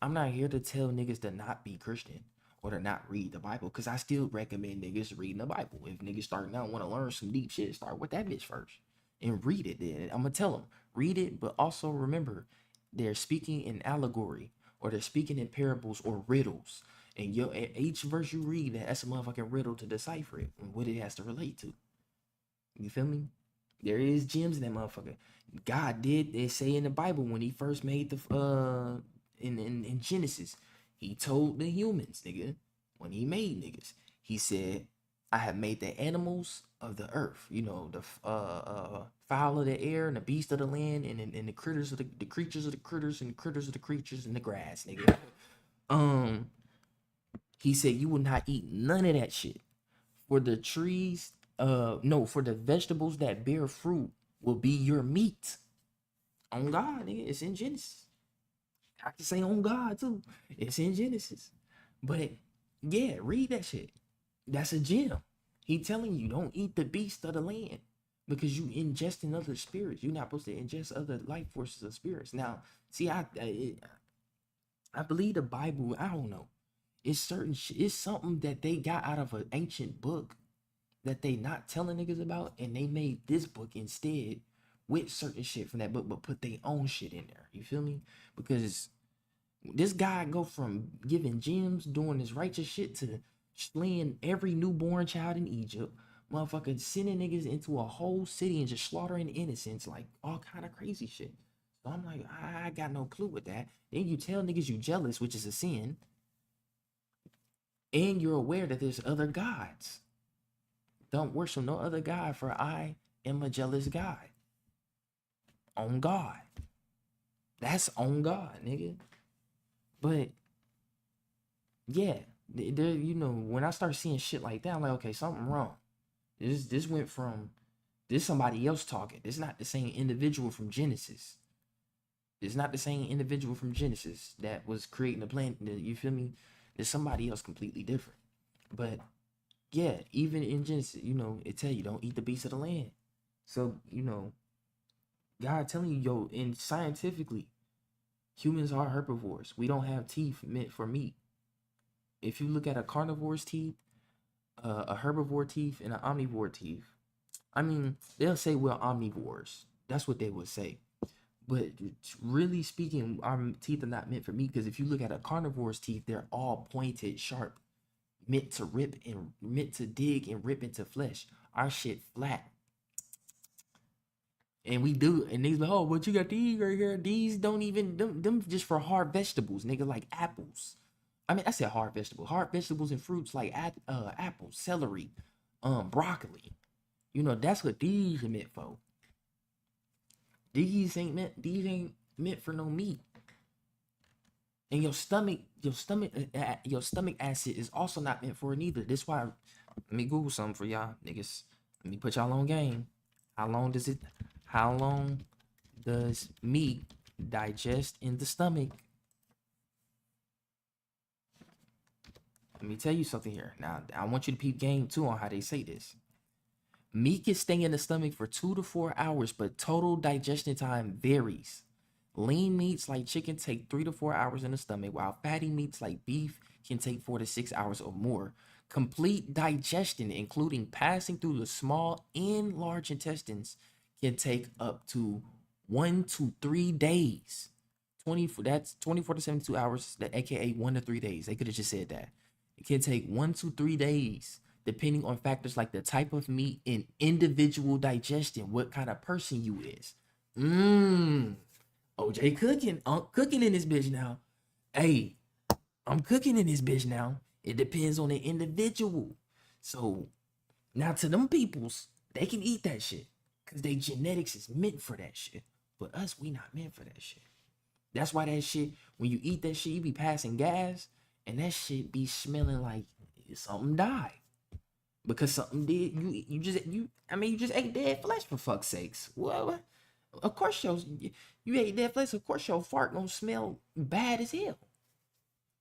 I'm not here to tell niggas to not be Christian or to not read the Bible, because I still recommend niggas reading the Bible. If niggas starting out want to learn some deep shit, start with that bitch first and read it. Then I'm gonna tell them, read it, but also remember, they're speaking in allegory, or they're speaking in parables or riddles. And each verse you read, that's a motherfucking riddle to decipher it and what it has to relate to. You feel me? There is gems in that motherfucker. God did, they say in the Bible, when he first made the in Genesis, he told the humans, nigga, when he made niggas, he said, I have made the animals of the earth, the fowl of the air and the beast of the land, and the critters of the creatures of the critters, and the critters of the creatures in the grass, nigga. He said, you will not eat none of that shit. For the trees, for the vegetables that bear fruit will be your meat. On God, nigga. It's in Genesis. I can say on God too. It's in Genesis. But Yeah, read that shit. That's a gem. He telling you don't eat the beast of the land because you ingesting other spirits. You're not supposed to ingest other life forces of spirits. Now, see, I believe the Bible. I don't know. It's certain. It's something that they got out of an ancient book that they not telling niggas about, and they made this book instead with certain shit from that book, but put their own shit in there. You feel me? Because this guy go from giving gems, doing this righteous shit to slaying every newborn child in Egypt, motherfucker sending niggas into a whole city and just slaughtering innocents, like all kind of crazy shit. So I'm like, I got no clue with that. Then you tell niggas you jealous, which is a sin, and you're aware that there's other gods. Don't worship no other god, for I am a jealous God. On God. That's on God, nigga. But yeah, there, you know, when I start seeing shit like that, I'm like, okay, something wrong. This went from this somebody else talking. This not the same individual from Genesis. It's not the same individual from Genesis that was creating the planet. You feel me? There's somebody else completely different. But yeah, even in Genesis, you know, it tell you don't eat the beast of the land. So, you know, God telling you, yo, and scientifically, humans are herbivores. We don't have teeth meant for meat. If you look at a carnivore's teeth, a herbivore teeth, and an omnivore teeth, I mean, they'll say we're omnivores. That's what they would say. But really speaking, our teeth are not meant for meat, because if you look at a carnivore's teeth, they're all pointed, sharp, meant to rip and meant to dig and rip into flesh. Our shit flat. And we do, and these like, oh, but you got these right here. These don't even them just for hard vegetables, nigga, like apples. I mean, I said hard vegetables and fruits like apples, celery, broccoli. You know, that's what these are meant for. These ain't meant for no meat. And your stomach acid is also not meant for it either. That's why, let me Google something for y'all niggas. Let me put y'all on game. How long does meat digest in the stomach? Let me tell you something here. Now, I want you to peep game too on how they say this. Meat can stay in the stomach for 2 to 4 hours, but total digestion time varies. Lean meats like chicken take 3 to 4 hours in the stomach, while fatty meats like beef can take 4 to 6 hours or more. Complete digestion, including passing through the small and large intestines, can take up to 1 to 3 days. That's 24 to 72 hours, that aka 1 to 3 days. They could have just said that. It can take 1 to 3 days, depending on factors like the type of meat and individual digestion, what kind of person you is. OJ cooking. I'm cooking in this bitch now. Hey, I'm cooking in this bitch now. It depends on the individual. So now to them peoples, they can eat that shit because their genetics is meant for that shit. But us, we not meant for that shit. That's why that shit, when you eat that shit, you be passing gas, and that shit be smelling like something died. Because something did. You just ate dead flesh, for fuck's sakes. What? Of course you ate dead flesh, of course your fart gonna smell bad as hell.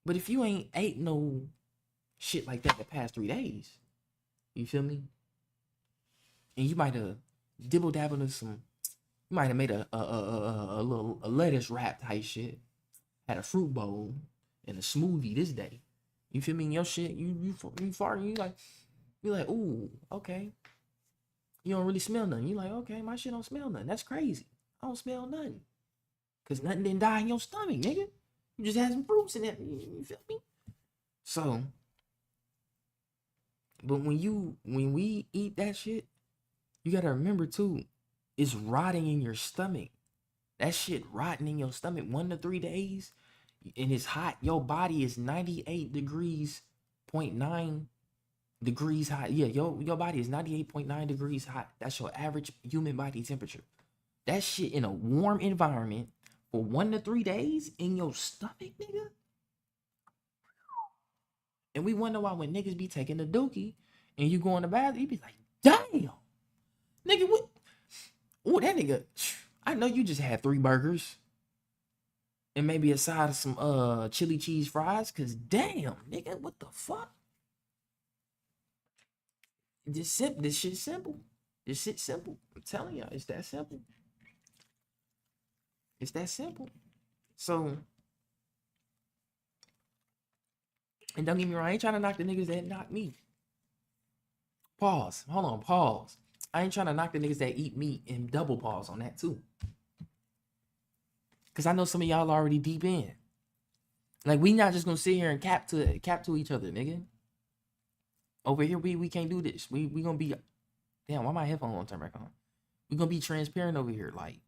But if you ain't ate no shit like that the past 3 days, you feel me? And you might have dibble dabbled in some, you might have made a little lettuce wrap type shit, had a fruit bowl and a smoothie this day. You feel me? And your shit, you farting, you like, ooh, okay. You don't really smell nothing. You like, okay, my shit don't smell nothing. That's crazy. I don't smell nothing. Cause nothing didn't die in your stomach, nigga. You just had some fruits in it. You feel me? So, but when we eat that shit, you gotta remember too, it's rotting in your stomach. That shit rotting in your stomach 1 to 3 days, and it's hot. Your body is 98 degrees, 0.9 degrees hot. Yeah, your body is 98.9 degrees hot. That's your average human body temperature. That shit in a warm environment for 1 to 3 days in your stomach, nigga. And we wonder why when niggas be taking the dookie and you go in the bathroom, you be like, damn, nigga, what? Oh, that nigga, I know you just had 3 burgers. and maybe a side of some chili cheese fries. Cause damn, nigga, what the fuck? This shit simple. This shit simple. I'm telling y'all, it's that simple. It's that simple. So, and don't get me wrong, I ain't trying to knock the niggas that knock me. Pause. Hold on, pause. I ain't trying to knock the niggas that eat meat, and double pause on that too. Cause I know some of y'all already deep in. Like, we not just gonna sit here and cap to each other, nigga. Over here, we can't do this. We gonna be, damn, why my headphone won't turn back on? We gonna be transparent over here, like,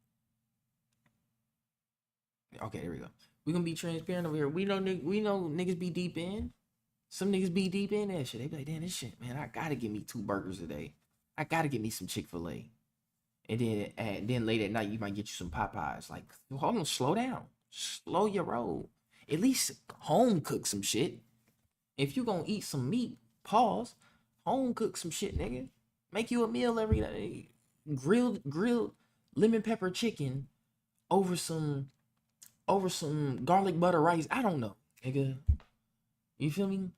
okay, there we go. We gonna be transparent over here. We know niggas be deep in. Some niggas be deep in that shit. They be like, damn, this shit, man, I gotta give me 2 burgers a day. I gotta get me some Chick-fil-A. And then late at night, you might get you some Popeyes. Like, hold on, slow down. Slow your roll. At least home cook some shit. If you gonna eat some meat, pause. Home cook some shit, nigga. Make you a meal every day. Grilled lemon pepper chicken over some garlic butter rice. I don't know, nigga. You feel me?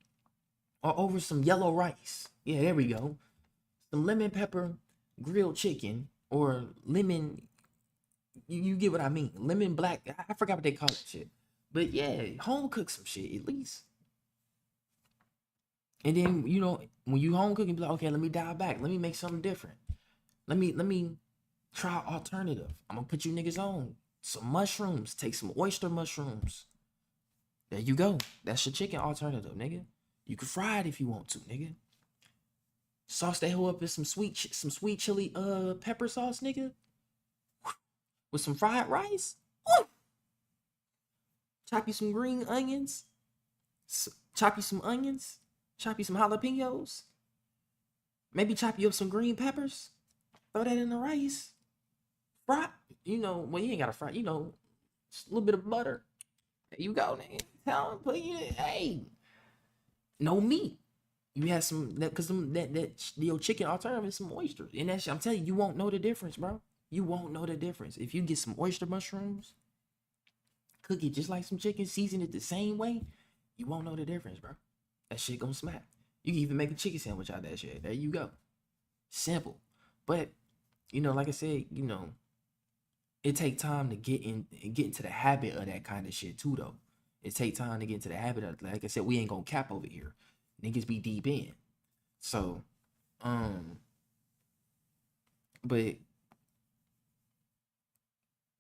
Or over some yellow rice. Yeah, there we go. Some lemon pepper grilled chicken or lemon. You get what I mean? Lemon black. I forgot what they call it shit. But yeah, home cook some shit at least. And then, when you home cooking, be like, okay, let me dial back. Let me make something different. Let me try alternative. I'm gonna put you niggas on some mushrooms. Take some oyster mushrooms. There you go. That's your chicken alternative, nigga. You can fry it if you want to, nigga. Sauce that hoe up in some sweet chili pepper sauce, nigga. With some fried rice. Woo! Chop you some green onions. Chop you some onions. Chop you some jalapenos. Maybe chop you up some green peppers. Throw that in the rice. Fry. Well, you ain't gotta fry. Just a little bit of butter. There you go, nigga. Tell him, put you. Hey, no meat. You have some because your chicken alternative is some oysters, and that shit, I'm telling you, you won't know the difference, bro. You won't know the difference if you get some oyster mushrooms, cook it just like some chicken, season it the same way. You won't know the difference, bro. That shit gonna smack. You can even make a chicken sandwich out of that shit. There you go. Simple, but like I said, it take time to get into the habit of that kind of shit too, though. It take time to get into the habit of, like I said, we ain't gonna cap over here. Niggas be deep in. So, but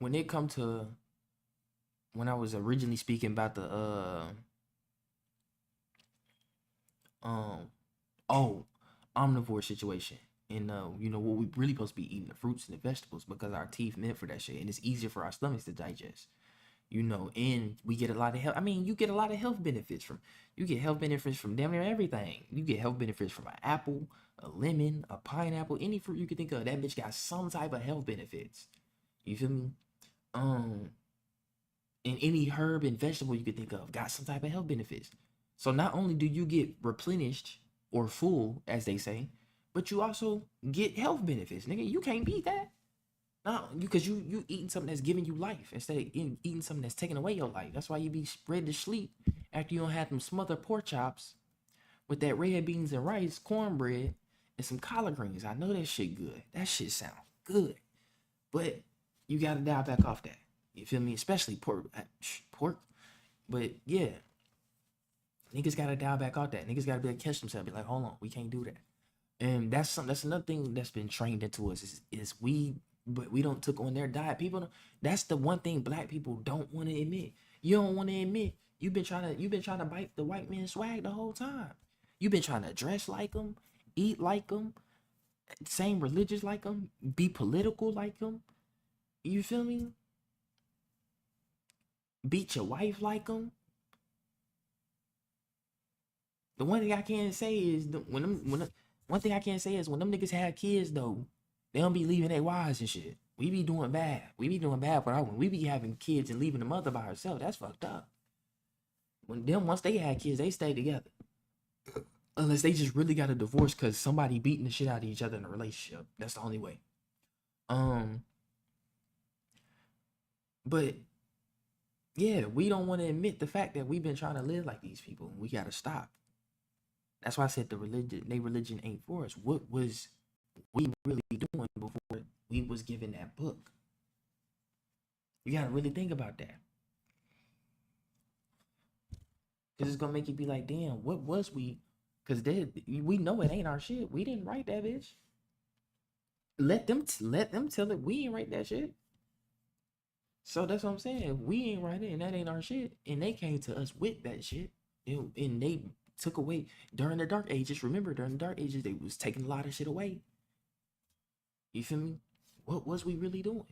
when it come to when I was originally speaking about the omnivore situation, and what we really supposed to be eating, the fruits and the vegetables, because our teeth meant for that shit, and it's easier for our stomachs to digest. And we get a lot of health. I mean, you get a lot of health benefits you get health benefits from damn near everything. You get health benefits from an apple, a lemon, a pineapple, any fruit you can think of. That bitch got some type of health benefits. You feel me? And any herb and vegetable you could think of got some type of health benefits. So not only do you get replenished or full, as they say, but you also get health benefits, nigga. You can't beat that. No, because you eating something that's giving you life instead of eating something that's taking away your life. That's why you be ready to sleep after you don't have them smothered pork chops with that red beans and rice, cornbread, and some collard greens. I know that shit good. That shit sound good, but you gotta dial back off that. You feel me? Especially pork. But yeah, niggas gotta dial back off that. Niggas gotta be able to catch themselves. Be like, hold on, we can't do that. And that's another thing that's been trained into us is but we don't took on their diet. That's the one thing black people don't want to admit. You don't want to admit you've been trying to bite the white man's swag the whole time. You've been trying to dress like them, eat like them, same religious like them, be political like them. You feel me? Beat your wife like them. The one thing I can't say is when them niggas have kids though, they don't be leaving their wives and shit. We be doing bad. We be doing bad for our one. We be having kids and leaving the mother by herself. That's fucked up. Once they had kids, they stay together. Unless they just really got a divorce because somebody beating the shit out of each other in a relationship. That's the only way. But Yeah, we don't want to admit the fact that we've been trying to live like these people. We gotta stop. That's why I said they religion ain't for us. What was we really doing before we was given that book? You gotta really think about that. Cause it's gonna make you be like, damn, what was we? Cause we know it ain't our shit. We didn't write that bitch. Let them tell it. We ain't write that shit. So that's what I'm saying. We ain't write it, and that ain't our shit. And they came to us with that shit, and they took away during the Dark Ages. Remember, during the Dark Ages, they was taking a lot of shit away. You feel me? What was we really doing?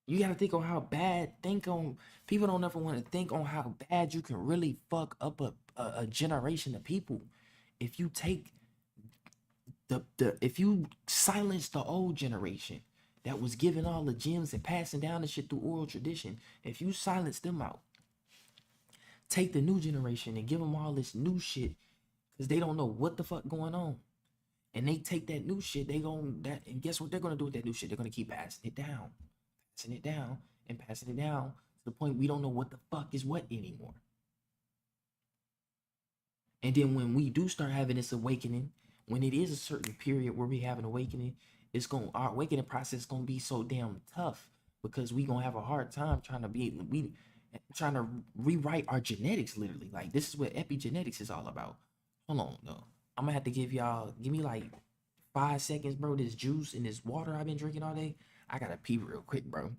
You gotta think on how bad. Think on people don't ever want to think on how bad you can really fuck up a generation of people if you take the if you silence the old generation that was giving all the gems and passing down the shit through oral tradition. If you silence them out, take the new generation and give them all this new shit because they don't know what the fuck going on. And they take that new shit, they gon' that and guess what they're gonna do with that new shit? They're gonna keep passing it down, passing it down, and passing it down to the point we don't know what the fuck is what anymore. And then when we do start having this awakening, when it is a certain period where we have an awakening, our awakening process is gonna be so damn tough because we gonna have a hard time trying to rewrite our genetics literally. Like this is what epigenetics is all about. Hold on though. I'm gonna have to give me like 5 seconds, bro. This juice and this water I've been drinking all day. I gotta pee real quick, bro.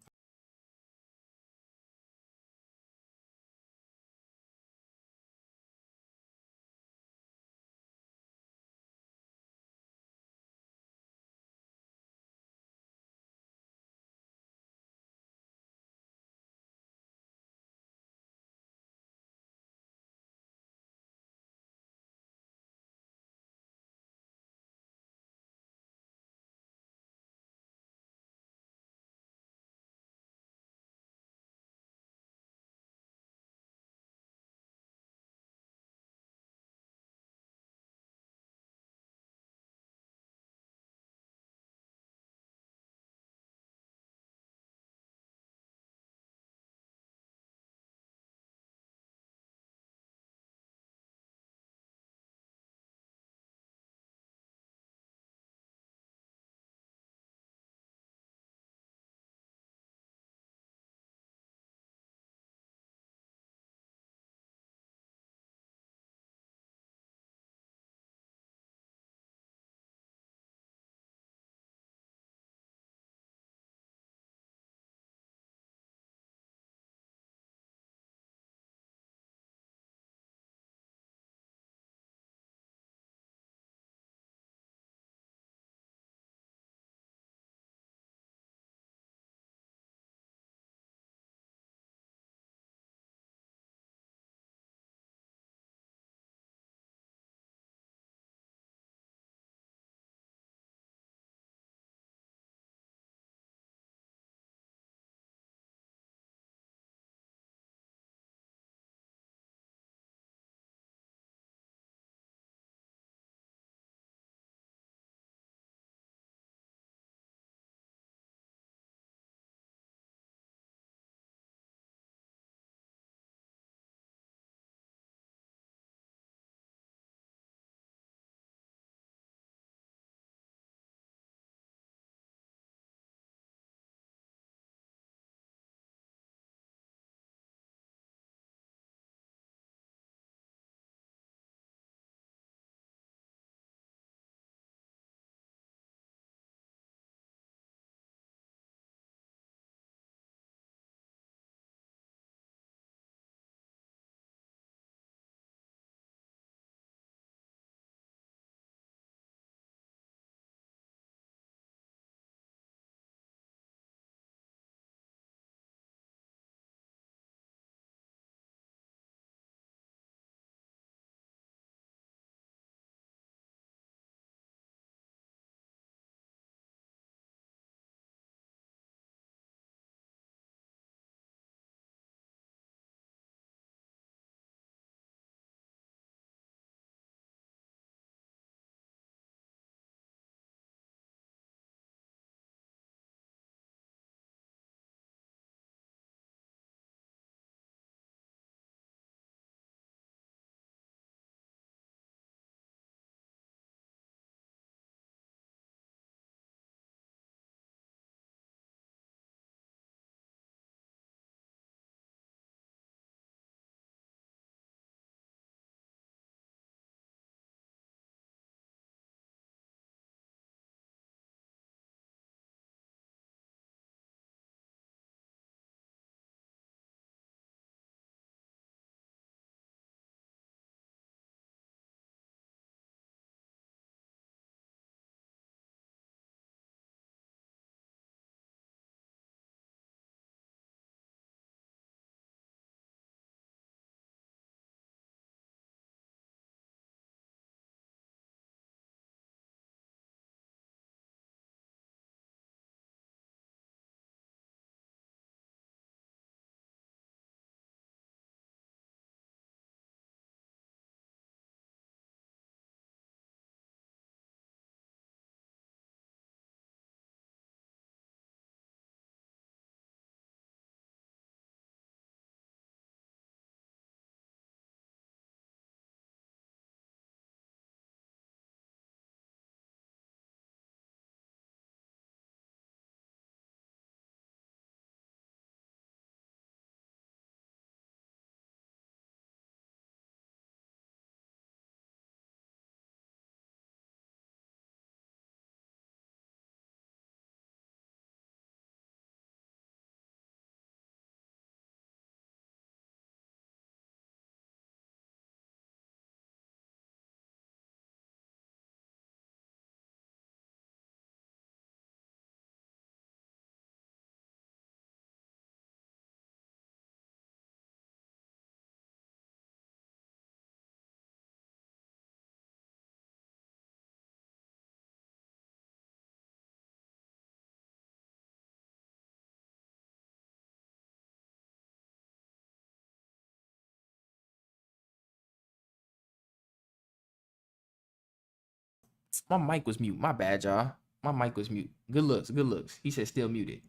My mic was mute. My bad, y'all. My mic was mute. Good looks, good looks. He said still muted.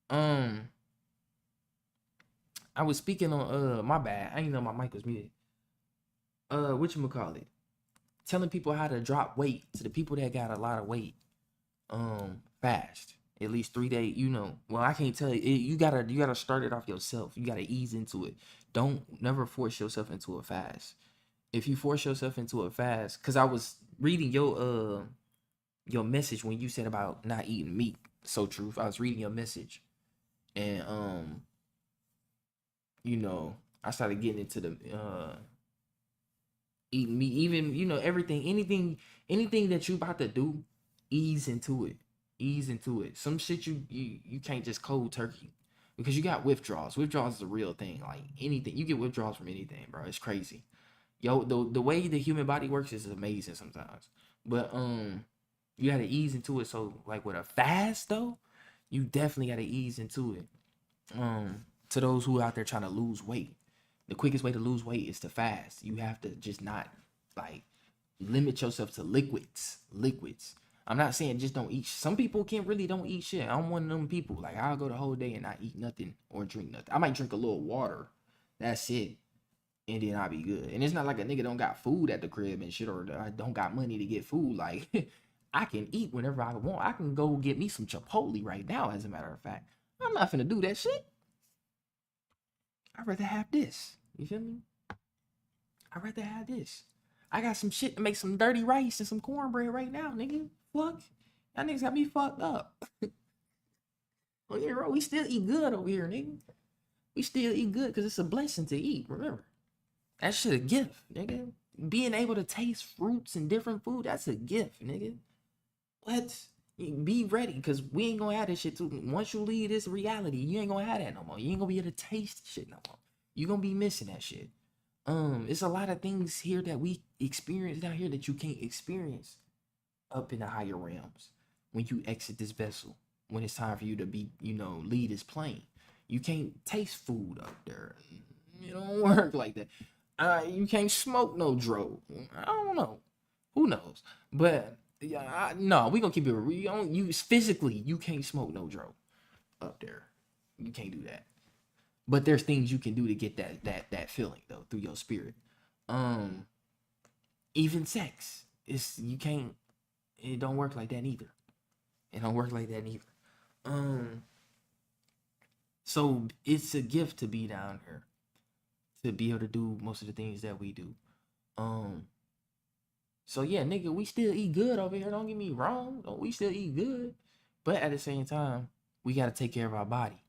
Um, I was speaking on my bad. I didn't know my mic was muted. Whatchamacallit? Telling people how to drop weight to the people that got a lot of weight. Fast. At least 3 days, Well, I can't tell you. You gotta start it off yourself. You gotta ease into it. Don't never force yourself into a fast. If you force yourself into a fast, cause I was reading your message when you said about not eating meat. So truth. I was reading your message, and I started getting into the eating meat. Even everything, anything that you about to do, ease into it. Ease into it. Some shit you can't just cold turkey because you got withdrawals. Withdrawals is a real thing. Like anything, you get withdrawals from anything, bro. It's crazy. Yo, the way the human body works is amazing sometimes. But you gotta ease into it. So like with a fast though, you definitely gotta ease into it. To those who are out there trying to lose weight, the quickest way to lose weight is to fast. You have to just not like limit yourself to liquids. Liquids. I'm not saying just don't eat. Some people don't eat shit. I'm one of them people. Like I'll go the whole day and not eat nothing or drink nothing. I might drink a little water. That's it. And then I'll be good. And it's not like a nigga don't got food at the crib and shit, or I don't got money to get food. Like I can eat whenever I want. I can go get me some Chipotle right now, as a matter of fact. I'm not finna do that shit. I'd rather have this. You feel me? I'd rather have this. I got some shit to make some dirty rice and some cornbread right now, nigga. Fuck. Y'all niggas got me fucked up. Oh yeah, bro, we still eat good over here, nigga. We still eat good because it's a blessing to eat, remember. That shit a gift, nigga. Being able to taste fruits and different food, that's a gift, nigga. What? Be ready, because we ain't gonna have this shit too. Once you leave this reality, you ain't gonna have that no more. You ain't gonna be able to taste shit no more. You gonna be missing that shit. It's a lot of things here that we experience down here that you can't experience up in the higher realms when you exit this vessel. When it's time for you to be, leave this plane. You can't taste food up there. It don't work like that. You can't smoke no dro. I don't know. Who knows? But yeah, no, we gonna keep it real. Physically, you can't smoke no dro up there. You can't do that. But there's things you can do to get that feeling though through your spirit. Even sex, you can't. It don't work like that either. It don't work like that either. So it's a gift to be down here, to be able to do most of the things that we do. So yeah, nigga, we still eat good over here. Don't get me wrong. We still eat good, but at the same time, we gotta take care of our body,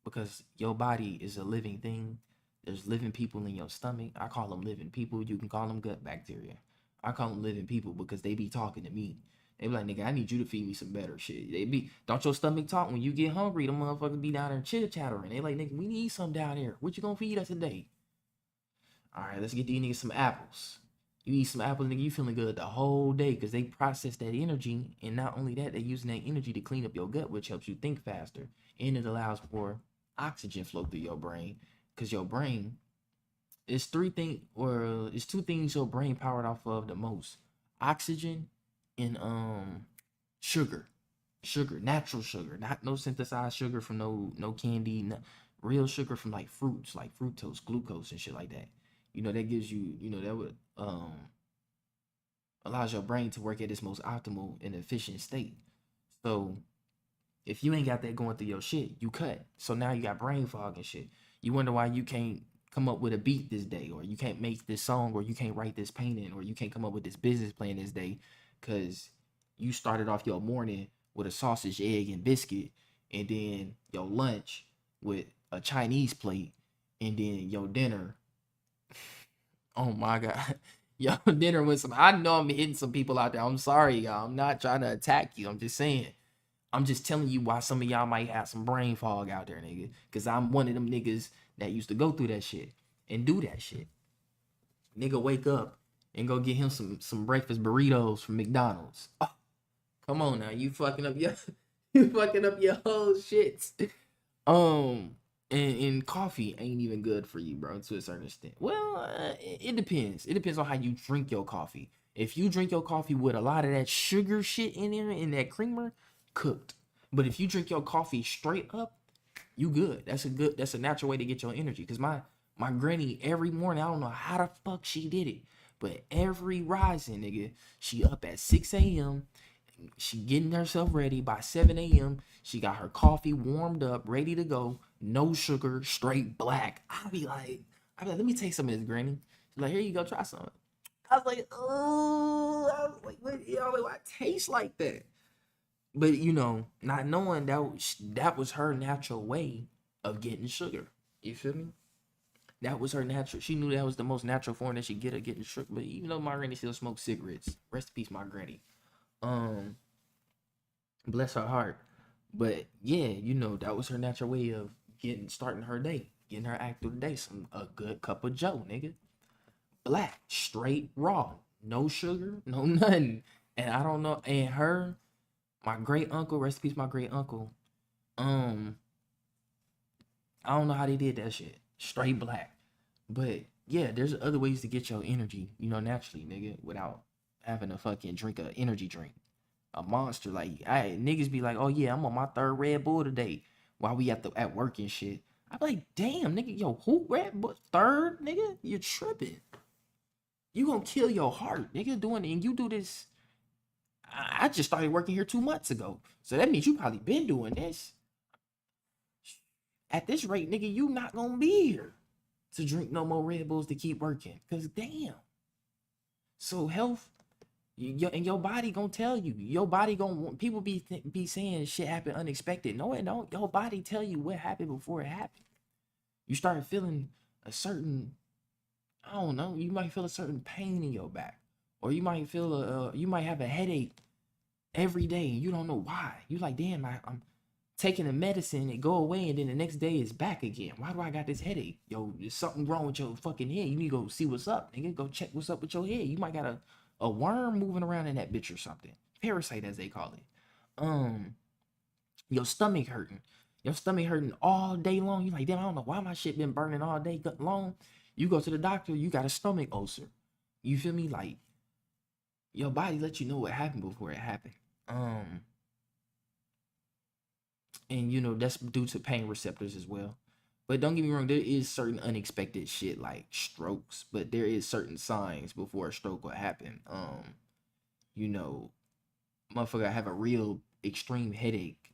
because your body is a living thing. There's living people in your stomach. I call them living people. You can call them gut bacteria. I call them living people because they be talking to me. They be like, nigga, I need you to feed me some better shit. Don't your stomach talk when you get hungry? Them motherfuckers be down there chitter chattering. They like, nigga, we need some down here. What you gonna feed us today? All right, let's get these niggas some apples. You eat some apples, nigga, you feeling good the whole day because they process that energy. And not only that, they using that energy to clean up your gut, which helps you think faster. And it allows for oxygen flow through your brain, because your brain is it's two things your brain powered off of the most: oxygen and sugar. Natural sugar, not no synthesized sugar from no candy, real sugar from like fruits, like fructose, glucose, and shit like that. That gives you, that would allows your brain to work at its most optimal and efficient state. So if you ain't got that going through your shit, you cut. So now you got brain fog and shit. You wonder why you can't come up with a beat this day, or you can't make this song, or you can't write this painting, or you can't come up with this business plan this day, because you started off your morning with a sausage, egg, and biscuit, and then your lunch with a Chinese plate, and then your dinner. Oh my God. Yo, dinner with some. I know I'm hitting some people out there. I'm sorry, y'all. I'm not trying to attack you. I'm just saying. I'm just telling you why some of y'all might have some brain fog out there, nigga. Because I'm one of them niggas that used to go through that shit and do that shit. Nigga, wake up and go get him some breakfast burritos from McDonald's. Oh, come on now, you fucking up your whole shit. And coffee ain't even good for you, bro, to a certain extent. Well, it depends. It depends on how you drink your coffee. If you drink your coffee with a lot of that sugar shit in there and that creamer, cooked. But if you drink your coffee straight up, you good. That's a natural way to get your energy. Cause my granny every morning, I don't know how the fuck she did it, but every rising, nigga, she up at 6 a.m. She getting herself ready by 7 a.m. She got her coffee warmed up, ready to go. No sugar, straight black. I'll be like, let me take some of this, granny. She's like, here you go, try some. I was like, oh, I was like, what? You know, like, why taste like that? But you know, not knowing that was her natural way of getting sugar. You feel me? That was her natural. She knew that was the most natural form that she get of getting sugar. But even though my granny still smoked cigarettes, rest in peace, my granny. Bless her heart. But yeah, you know, that was her natural way of starting her day, getting her act through the day. A good cup of Joe, nigga. Black, straight, raw, no sugar, no nothing. And I don't know. And my great uncle, rest in peace, my great uncle. I don't know how they did that shit. Straight black. But yeah, there's other ways to get your energy, you know, naturally, nigga, without having to fucking drink a energy drink. A monster. Like, niggas be like, oh yeah, I'm on my third Red Bull today while we at work and shit. I'm like, damn, nigga, yo, who Red Bull third, nigga? You're tripping. You gonna kill your heart, nigga, doing it. And you do this. I just started working here 2 months ago. So that means you probably been doing this. At this rate, nigga, you not gonna be here to drink no more Red Bulls to keep working. Cause damn. So health, and your body gonna tell you. Your body gonna people be saying shit happened unexpected. No, it don't. Your body tell you what happened before it happened. You start feeling a certain, I don't know. You might feel a certain pain in your back, or you might feel you might have a headache every day. And you don't know why. You like, damn, I'm taking the medicine, it go away, and then the next day it's back again. Why do I got this headache? Yo, there's something wrong with your fucking head. You need to go see what's up, nigga. Go check what's up with your head. You might got a worm moving around in that bitch or something. Parasite, as they call it. Your stomach hurting. Your stomach hurting all day long. You like, damn, I don't know why my shit been burning all day long. You go to the doctor, you got a stomach ulcer. You feel me? Like, your body let you know what happened before it happened. And you know, that's due to pain receptors as well. But don't get me wrong, there is certain unexpected shit like strokes, but there is certain signs before a stroke will happen. You know, motherfucker have a real extreme headache,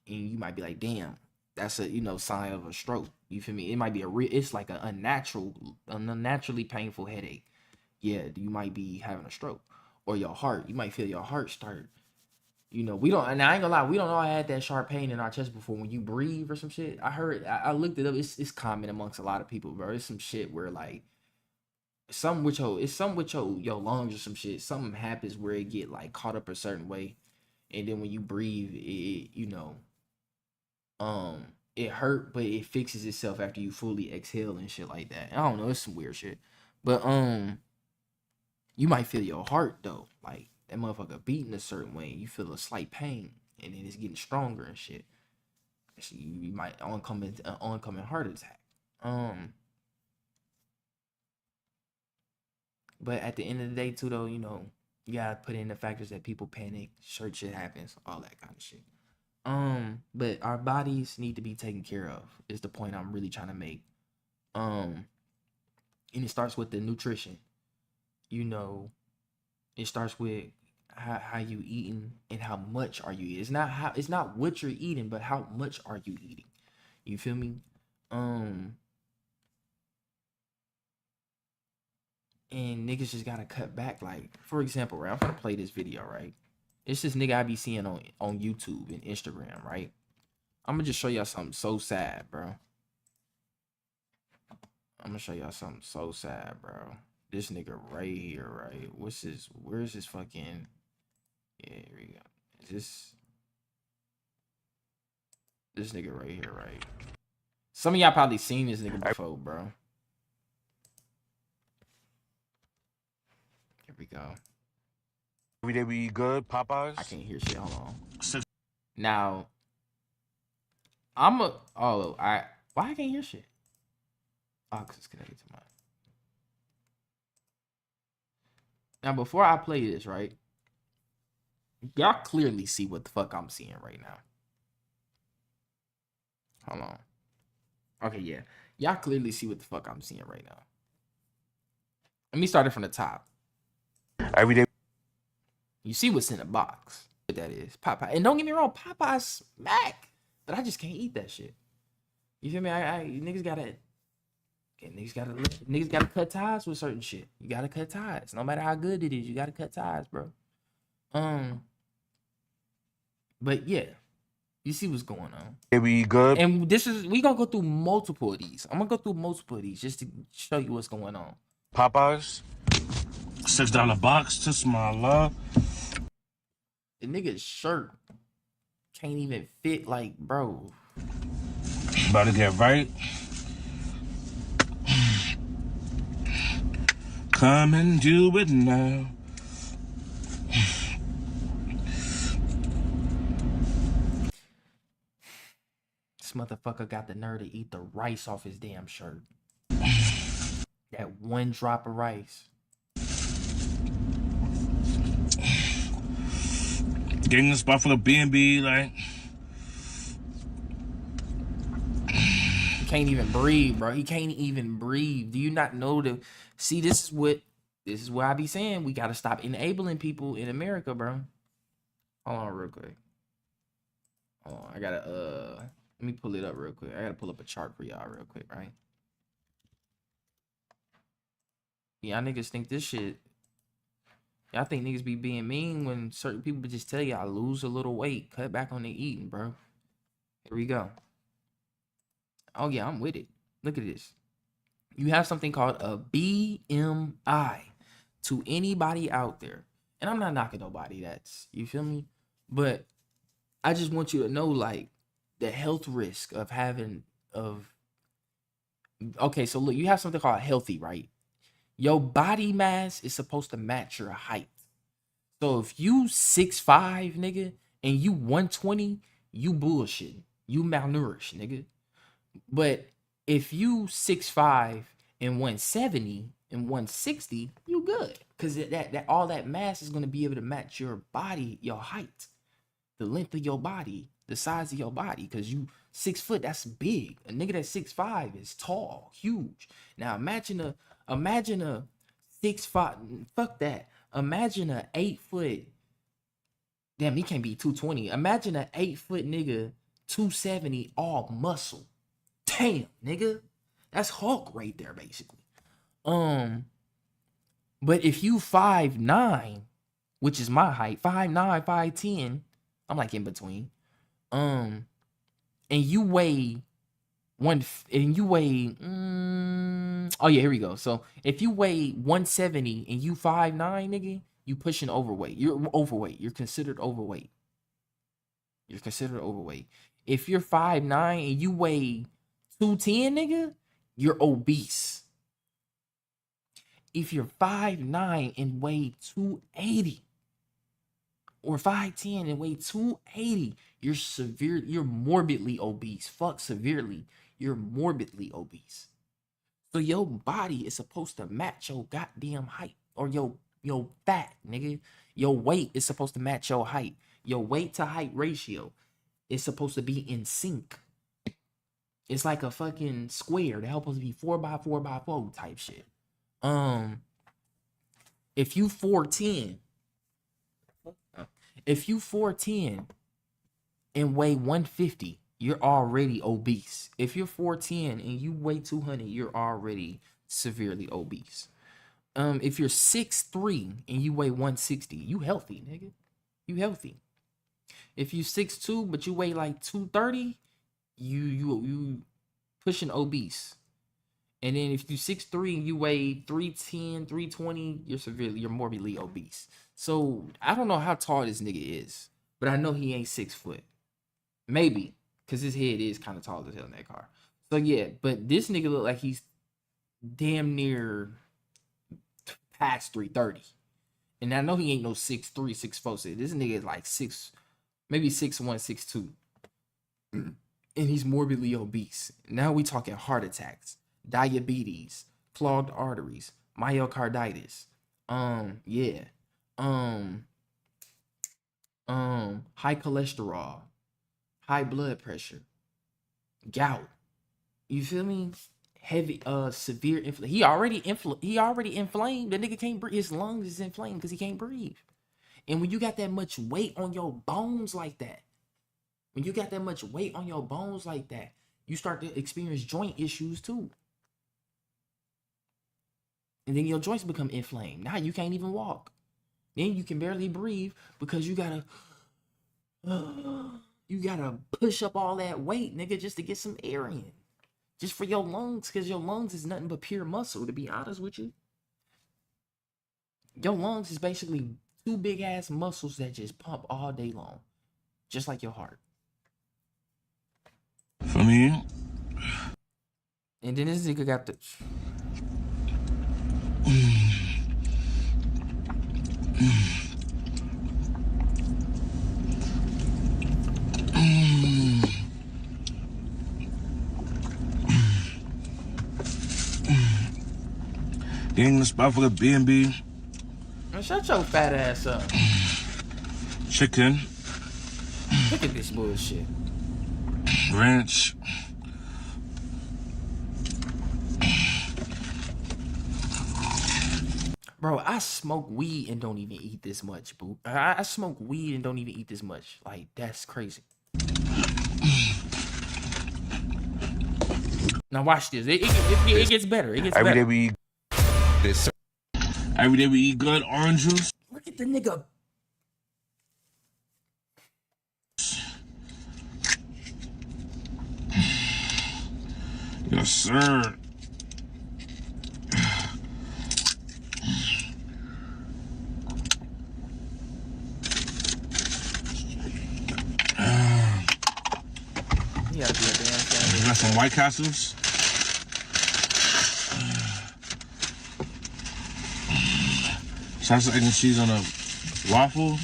and you might be like, damn, that's a, you know, sign of a stroke. You feel me? It might be it's like an unnaturally painful headache. Yeah, you might be having a stroke. Or your heart, you might feel your heart start. You know, we don't, and I ain't gonna lie, we don't know I had that sharp pain in our chest before when you breathe or some shit. I looked it up. It's common amongst a lot of people, bro. It's some shit where like something with your lungs or some shit. Something happens where it get like caught up a certain way, and then when you breathe, you know, it hurt, but it fixes itself after you fully exhale and shit like that. I don't know, it's some weird shit, but you might feel your heart though, like that motherfucker beating a certain way. You feel a slight pain, and then it's getting stronger and shit. So you might oncoming heart attack. But at the end of the day, too, though, you know, you gotta put in the factors that people panic, certain shit happens, all that kind of shit. But our bodies need to be taken care of. Is the point I'm really trying to make. And it starts with the nutrition. You know, it starts with how you eating and how much are you eating. It's not what you're eating, but how much are you eating. You feel me? And niggas just gotta cut back. Like, for example, right? I'm gonna play this video, right? It's this nigga I be seeing on YouTube and Instagram, right? I'm gonna just show y'all something so sad, bro. I'm gonna show y'all something so sad, bro. This nigga right here, right? Where's his fucking... Yeah, here we go. Is this nigga right here, right? Some of y'all probably seen this nigga before, bro. Here we go. Every day we eat good, Popeyes. I can't hear shit. Hold on. Now, why I can't hear shit? Oh, cause it's connected to Now, before I play this, right? Y'all clearly see what the fuck I'm seeing right now. Hold on. Okay, yeah. Y'all clearly see what the fuck I'm seeing right now. Let me start it from the top. Everyday. You see what's in the box. What that is. Popeye. And don't get me wrong, Popeye's smack. But I just can't eat that shit. You feel me? Niggas gotta cut ties with certain shit. You gotta cut ties. No matter how good it is, you gotta cut ties, bro. But yeah, you see what's going on. We good. And we gonna go through multiple of these. I'm gonna go through multiple of these just to show you what's going on. Popeyes. $6 box, just my love. The nigga's shirt can't even fit, like, bro. About to get right. Come and do it now. This motherfucker got the nerve to eat the rice off his damn shirt. That one drop of rice. Getting a spot for the B&B, like. He can't even breathe, bro. He can't even breathe. Do you not know see, this is what I be saying. We gotta stop enabling people in America, bro. Hold on real quick. Hold on. I gotta let me pull it up real quick. I gotta pull up a chart for y'all real quick, right? Y'all niggas think this shit. Y'all think niggas be being mean when certain people just tell y'all lose a little weight, cut back on the eating, bro. Here we go. Oh yeah, I'm with it. Look at this. You have something called a BMI. To anybody out there, and I'm not knocking nobody, that's, you feel me? But I just want you to know, like, the health risk of okay, so look, you have something called healthy, right? Your body mass is supposed to match your height. So if you 6'5", nigga, and you 120, you bullshit. You malnourished, nigga. But if you 6'5" and 170 and 160, you good. Because that all that mass is gonna be able to match your body, your height, the length of your body, the size of your body. Because you 6 foot, that's big. A nigga that's 6'5" is tall, huge. Now imagine a 6'5", fuck that. Imagine a 8 foot. Damn, he can't be 220. Imagine a 8 foot nigga, 270, all muscle. Damn, nigga. That's Hulk right there, basically. But if you 5'9", which is my height, 5'9", 5'10", I'm like in between. And you weigh oh yeah, here we go. So if you weigh 170 and you 5'9", nigga, you pushing overweight. You're overweight. You're considered overweight. If you're 5'9" and you weigh 210, nigga, you're obese. If you're 5'9" and weigh 280, or 5'10" and weigh 280, you're morbidly obese. Fuck severely. You're morbidly obese. So your body is supposed to match your goddamn height, or your fat, nigga. Your weight is supposed to match your height. Your weight to height ratio is supposed to be in sync. It's like a fucking square. They're supposed to be 4x4x4 type shit. If you 4'10", and weigh 150, you're already obese. If you're 4'10" and you weigh 200, you're already severely obese. If you're 6'3" and you weigh 160, you healthy, nigga. You healthy. If you 6'2" but you weigh like 230, you pushing obese. And then if you 6'3" and you weigh 310, 320, you're morbidly obese. So I don't know how tall this nigga is, but I know he ain't 6 foot. Maybe, because his head is kind of tall as hell in that car. So yeah, but this nigga look like he's damn near past 330. And I know he ain't no 6'3", 6'4". This nigga is like maybe 6'1", 6'2". And he's morbidly obese. Now we talking heart attacks, diabetes, clogged arteries, myocarditis, Yeah. Um, high cholesterol, high blood pressure, gout. You feel me? Heavy, severe he already inflamed. The nigga can't breathe. His lungs is inflamed because he can't breathe. And when you got that much weight on your bones like that, you start to experience joint issues too. And then your joints become inflamed. Now you can't even walk. Then you can barely breathe because you gotta push up all that weight, nigga, just to get some air in. Just for your lungs, because your lungs is nothing but pure muscle, to be honest with you. Your lungs is basically two big ass muscles that just pump all day long. Just like your heart. For me. And then this nigga got the Getting the spot for the B&B. Man, shut your fat ass up. Chicken. Look at this bullshit. Ranch. Bro, I smoke weed and don't even eat this much, boo. I smoke weed and don't even eat this much. Like, that's crazy. Now watch this. It gets better. It gets Every day better. we eat this. Every day we eat good orange juice. Look at the nigga. Yes, sir. You gotta be a damn thing. Got some White Castles. Salsa, egg, and cheese on a waffle.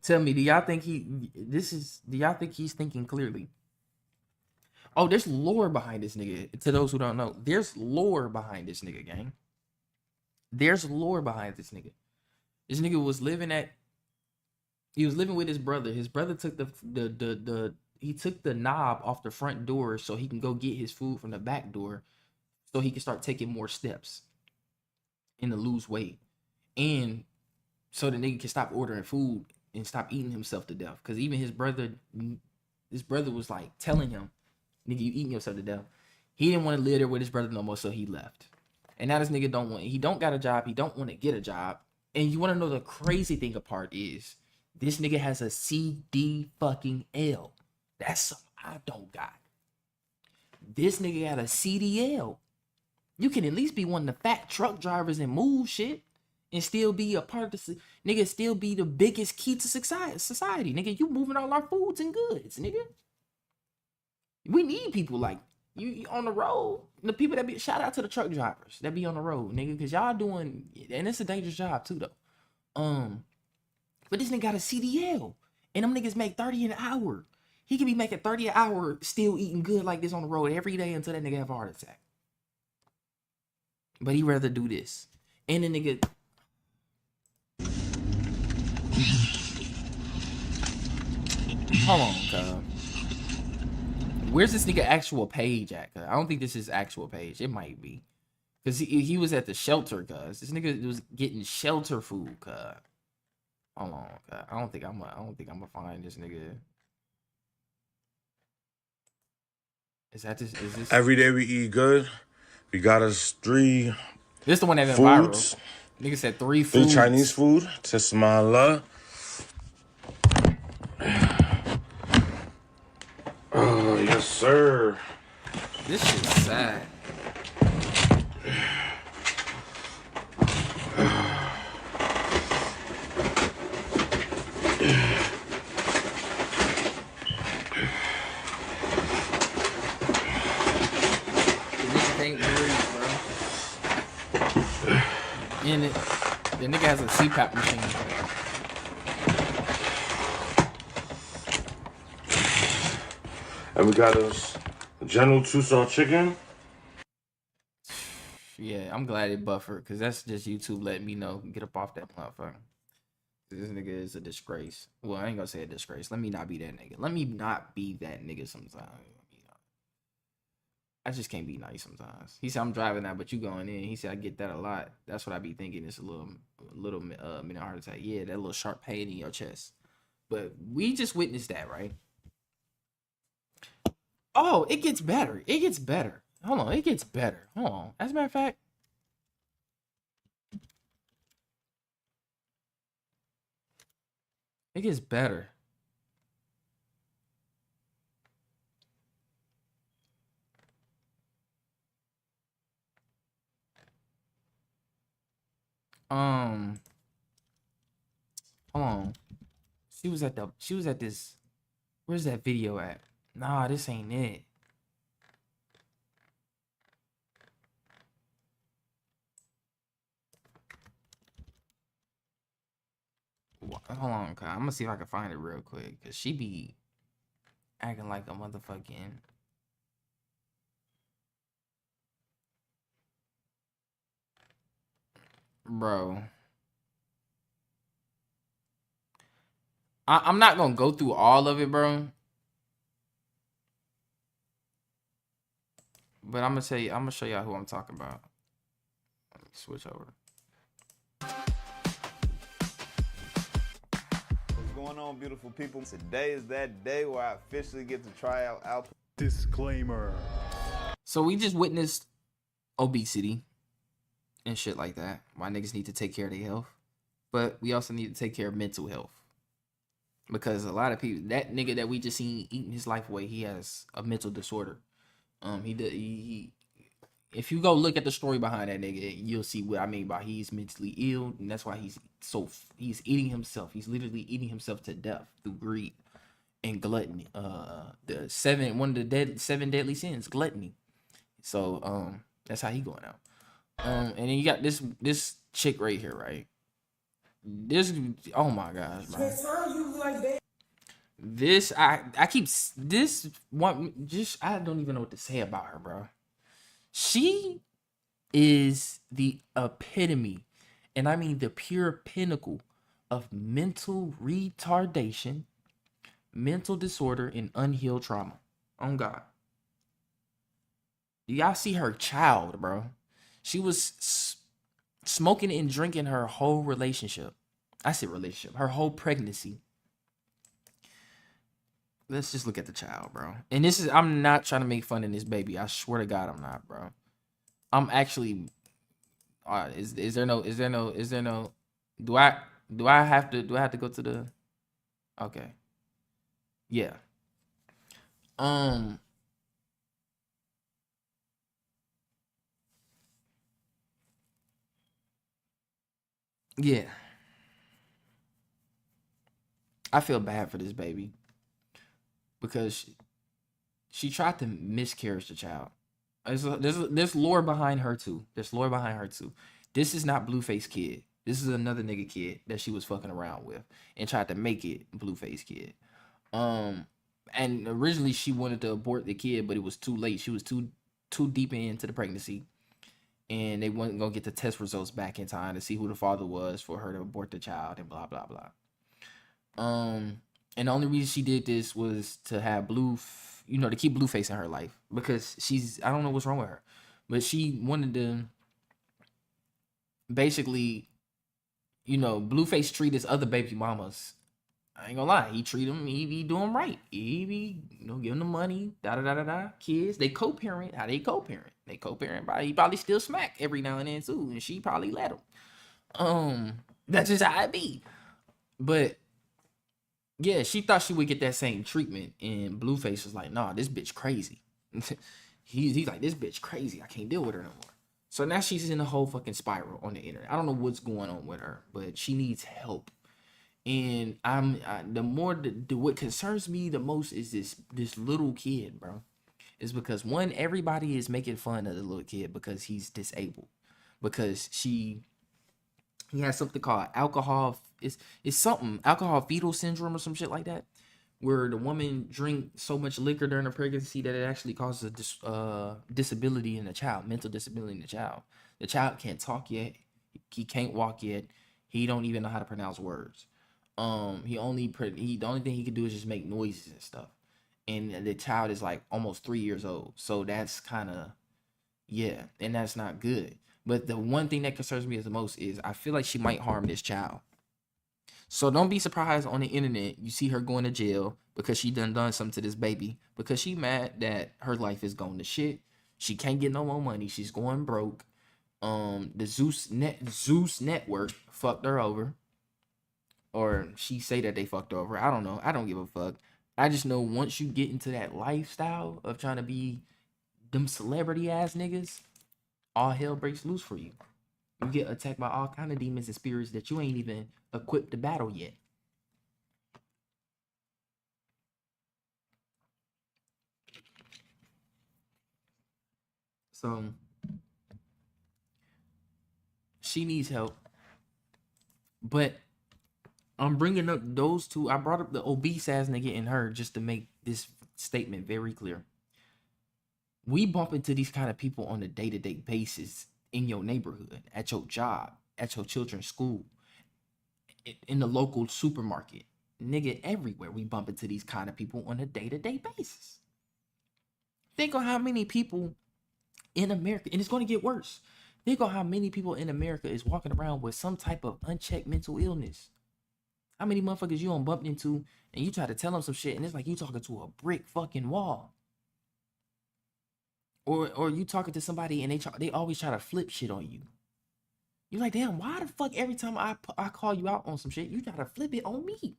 Tell me, do y'all think he's thinking clearly? Oh, there's lore behind this nigga. To those who don't know, there's lore behind this nigga, gang. There's lore behind this nigga. This nigga was living with his brother. His brother took he took the knob off the front door so he can go get his food from the back door so he can start taking more steps and to lose weight. And so the nigga can stop ordering food and stop eating himself to death. Because even his brother was like telling him, nigga, you eating yourself to death. He didn't want to live there with his brother no more, so he left. And now this nigga don't got a job. He don't want to get a job. And you want to know the crazy thing apart is this nigga has a CD fucking L. That's something I don't got. This nigga got a CDL. You can at least be one of the fat truck drivers and move shit and still be a part of the nigga, still be the biggest key to society. Nigga, you moving all our foods and goods, nigga. We need people like you on the road. The people that be, shout out to the truck drivers that be on the road, nigga, because y'all doing, and it's a dangerous job too though. But this nigga got a CDL and them niggas make 30 an hour. He could be making 30 an hour still eating good like this on the road every day until that nigga have a heart attack. But he rather do this. And the nigga, hold on, cuz. Where's this nigga actual page at? Cause I don't think this is actual page. It might be. Cause he was at the shelter, cuz. This nigga was getting shelter food, cuz. Hold on, cuz. I don't think I'm gonna find this nigga. Is this Every day we eat good. We got us 3 this the one that went foods. viral? Nigga said 3 3 foods. Chinese food. Tismala. Oh, yes, sir. This shit's sad. And the nigga has a CPAP machine. And we got us General Tucson chicken. Yeah, Yeah, I'm glad it buffered because that's just YouTube letting me know get up off that motherfucker. This nigga is a disgrace. Well, I ain't gonna say a disgrace. Let me not be that nigga. Let me not be that nigga sometimes. I just can't be nice sometimes. He said I'm driving now, but you going in. He said I get that a lot. That's what I be thinking. It's a little minute heart attack. Yeah, that little sharp pain in your chest. But we just witnessed that, right? Oh, it gets better. It gets better. Hold on, it gets better. Hold on. As a matter of fact, it gets better. Um, Hold on. She was at this. Where's that video at? Nah, this ain't it. Hold on, I'm gonna see if I can find it real quick. Cause she be acting like a motherfucking. Bro. I'm not gonna go through all of it, bro. But I'm gonna show y'all who I'm talking about. Let me switch over. What's going on, beautiful people? Today is that day where I officially get to try out Alpha. Disclaimer. So we just witnessed obesity and shit like that. Why niggas need to take care of their health. But we also need to take care of mental health. Because a lot of people, that nigga that we just seen eating his life away, he has a mental disorder. He if you go look at the story behind that nigga, you'll see what I mean by he's mentally ill, and that's why he's eating himself. He's literally eating himself to death through greed and gluttony. One of the seven deadly sins, gluttony. So that's how he going out. And then you got this chick right here, right? This, oh my gosh, bro. This I keep this one just I don't even know what to say about her, bro. She is the epitome, and I mean the pure pinnacle of mental retardation, mental disorder, and unhealed trauma. Oh God. Y'all see her child, bro. She was smoking and drinking her whole relationship. I said relationship, her whole pregnancy. Let's just look at the child, bro. And this is, I'm not trying to make fun of this baby. I swear to God, I'm not, bro. I'm actually, is there no, do I have to go to the, okay. Yeah. Yeah. I feel bad for this baby because she tried to miscarriage the child. There's lore behind her too. There's lore behind her too. This is not Blueface Kid. This is another nigga kid that she was fucking around with and tried to make it Blueface Kid. And originally she wanted to abort the kid, but it was too late. She was too deep into the pregnancy, and they weren't gonna get the test results back in time to see who the father was for her to abort the child and blah blah blah. And the only reason she did this was to have to keep Blueface in her life because I don't know what's wrong with her, but she wanted to basically, Blueface treat his other baby mamas. I ain't gonna lie, he be doing right. He be, giving them money, kids. They co-parent. How they co-parent? They co-parent by he probably still smack every now and then too, and she probably let him. That's just how it be. But yeah, she thought she would get that same treatment, and Blueface was like, "Nah, this bitch crazy." he's like, "This bitch crazy. I can't deal with her no more." So now she's in a whole fucking spiral on the internet. I don't know what's going on with her, but she needs help. And what concerns me the most is this little kid, bro. Is because one, everybody is making fun of the little kid because he's disabled, because he has something called alcohol fetal syndrome or some shit like that, where the woman drink so much liquor during the pregnancy that it actually causes a disability in the child, mental disability in the child. The child can't talk yet. He can't walk yet. He don't even know how to pronounce words. The only thing he could do is just make noises and stuff. And the child is like almost 3 years old. So that's kind of, yeah, and that's not good. But the one thing that concerns me the most is I feel like she might harm this child. So don't be surprised on the internet you see her going to jail because she done something to this baby, because she mad that her life is going to shit. She can't get no more money. She's going broke. The Zeus network fucked her over. Or she say that they fucked her over. I don't know. I don't give a fuck. I just know once you get into that lifestyle of trying to be them celebrity ass niggas, all hell breaks loose for you. You get attacked by all kind of demons and spirits that you ain't even equipped to battle yet. So she needs help. But I'm bringing up those two. I brought up the obese ass nigga and her just to make this statement very clear. We bump into these kind of people on a day-to-day basis in your neighborhood, at your job, at your children's school, in the local supermarket. Nigga, everywhere we bump into these kind of people on a day-to-day basis. Think on how many people in America, and it's going to get worse. Think on how many people in America is walking around with some type of unchecked mental illness. How many motherfuckers you don't bump into and you try to tell them some shit and it's like you talking to a brick fucking wall. Or you talking to somebody and they always try to flip shit on you. You're like, damn, why the fuck every time I call you out on some shit, you try to flip it on me?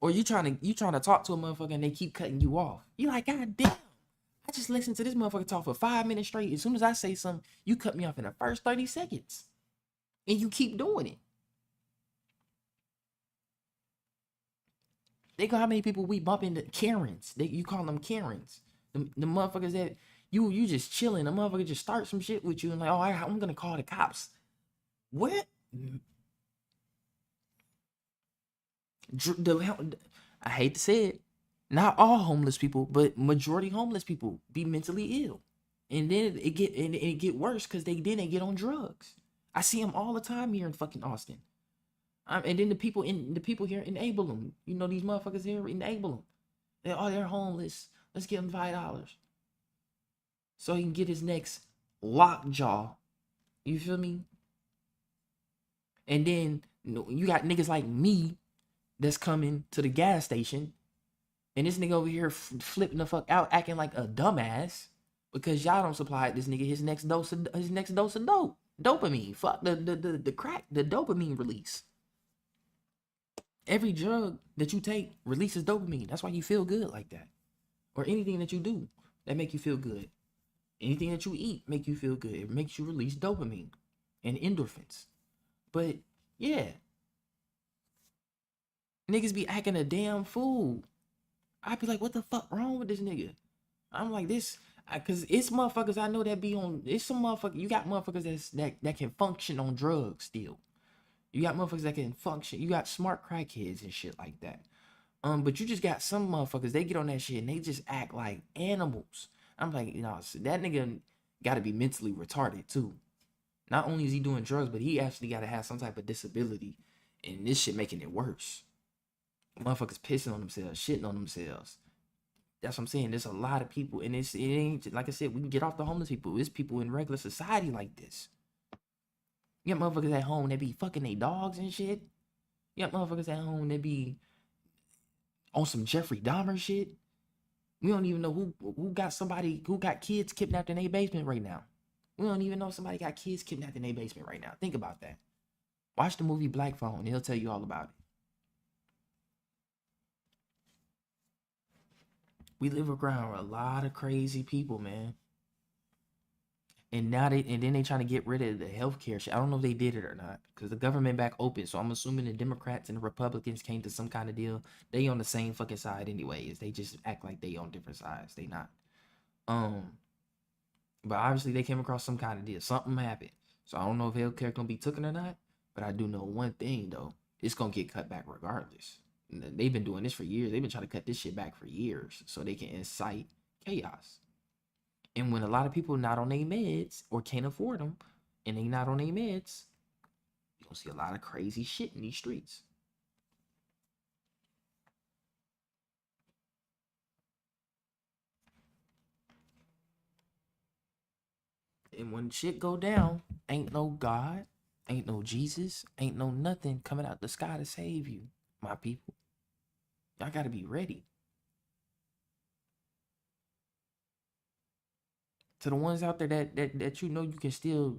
Or you trying to talk to a motherfucker and they keep cutting you off. You're like, God damn, I just listened to this motherfucker talk for 5 minutes straight. As soon as I say something, you cut me off in the first 30 seconds. And you keep doing it. Think of how many people we bump into Karens. You call them Karens. The motherfuckers that you just chilling. The motherfucker just start some shit with you and like, oh, I'm gonna call the cops. What? I hate to say it. Not all homeless people, but majority homeless people be mentally ill, and then it get worse because they get on drugs. I see them all the time here in fucking Austin. And then the people here enable them. You know, these motherfuckers here enable them. They're homeless. Let's give him $5 so he can get his next lockjaw. You feel me? And then you got niggas like me that's coming to the gas station, and this nigga over here flipping the fuck out, acting like a dumbass because y'all don't supply this nigga his next dose of dopamine. Fuck the crack, the dopamine release. Every drug that you take releases dopamine. That's why you feel good like that. Or anything that you do that make you feel good. Anything that you eat make you feel good. It makes you release dopamine and endorphins. But yeah, niggas be acting a damn fool. I'd be like, what the fuck wrong with this nigga? I'm like this, cause it's motherfuckers I know that be on. It's some motherfuckers. You got motherfuckers that can function on drugs still. You got motherfuckers that can function. You got smart crackheads and shit like that. But you just got some motherfuckers, they get on that shit and they just act like animals. I'm like, you know, that nigga gotta be mentally retarded too. Not only is he doing drugs, but he actually gotta have some type of disability. And this shit making it worse. Motherfuckers pissing on themselves, shitting on themselves. That's what I'm saying. There's a lot of people, and it ain't, like I said, we can get off the homeless people. It's people in regular society like this. You got motherfuckers at home that be fucking their dogs and shit. You got motherfuckers at home that be on some Jeffrey Dahmer shit. We don't even know who got kids kidnapped in their basement right now. We don't even know if somebody got kids kidnapped in their basement right now. Think about that. Watch the movie Black Phone. It'll tell you all about it. We live around a lot of crazy people, man. And then they trying to get rid of the healthcare shit. I don't know if they did it or not, because the government back open. So I'm assuming the Democrats and the Republicans came to some kind of deal. They on the same fucking side anyways. They just act like they on different sides. They not. But obviously they came across some kind of deal. Something happened. So I don't know if healthcare gonna be taken or not. But I do know one thing though. It's gonna get cut back regardless. They've been doing this for years. They've been trying to cut this shit back for years so they can incite chaos. And when a lot of people not on their meds or can't afford them, and they not on their meds, you gonna see a lot of crazy shit in these streets. And when shit go down, ain't no God, ain't no Jesus, ain't no nothing coming out the sky to save you, my people. Y'all gotta be ready. To the ones out there that you know you can still,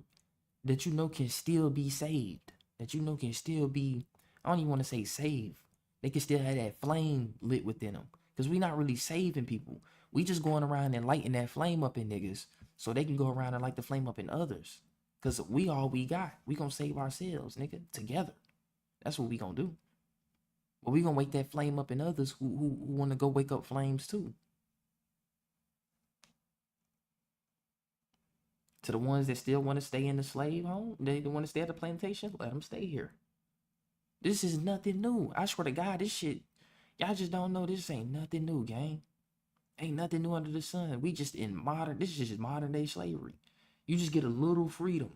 that you know can still be saved, that you know can still be, I don't even want to say saved. They can still have that flame lit within them. Because we not really saving people. We just going around and lighting that flame up in niggas so they can go around and light the flame up in others. Because we all we got. We gonna save ourselves, nigga, together. That's what we gonna do. But we gonna wake that flame up in others who want to go wake up flames too. To the ones that still want to stay in the slave home, they want to stay at the plantation, let them stay here. This is nothing new. I swear to God, this shit, y'all just don't know this ain't nothing new, gang. Ain't nothing new under the sun. We just in modern, this is just modern day slavery. You just get a little freedom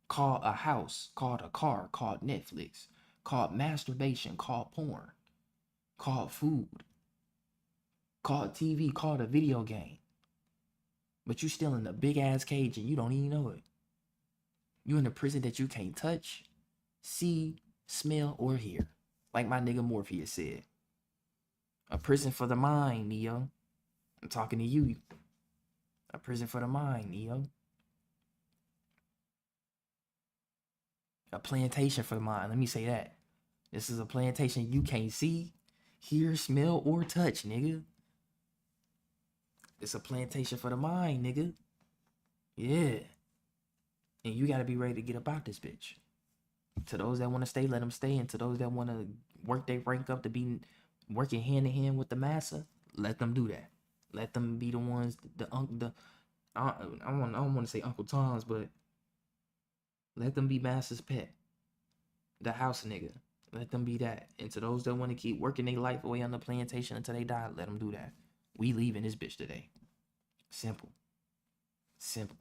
called a house, called a car, called Netflix, called masturbation, called porn, called food, called TV, called a video game. But you still in a big ass cage and you don't even know it. You in a prison that you can't touch, see, smell, or hear. Like my nigga Morpheus said. A prison for the mind, Neo. I'm talking to you. A prison for the mind, Neo. A plantation for the mind. Let me say that. This is a plantation you can't see, hear, smell, or touch, nigga. It's a plantation for the mind, nigga. Yeah. And you gotta be ready to get about this bitch. To those that want to stay, let them stay. And to those that want to work their rank up to be working hand in hand with the massa, let them do that. Let them be the ones, I don't want to say Uncle Tom's, but let them be massa's pet. The house nigga. Let them be that. And to those that want to keep working their life away on the plantation until they die, let them do that. We leaving this bitch today. Simple. Simple.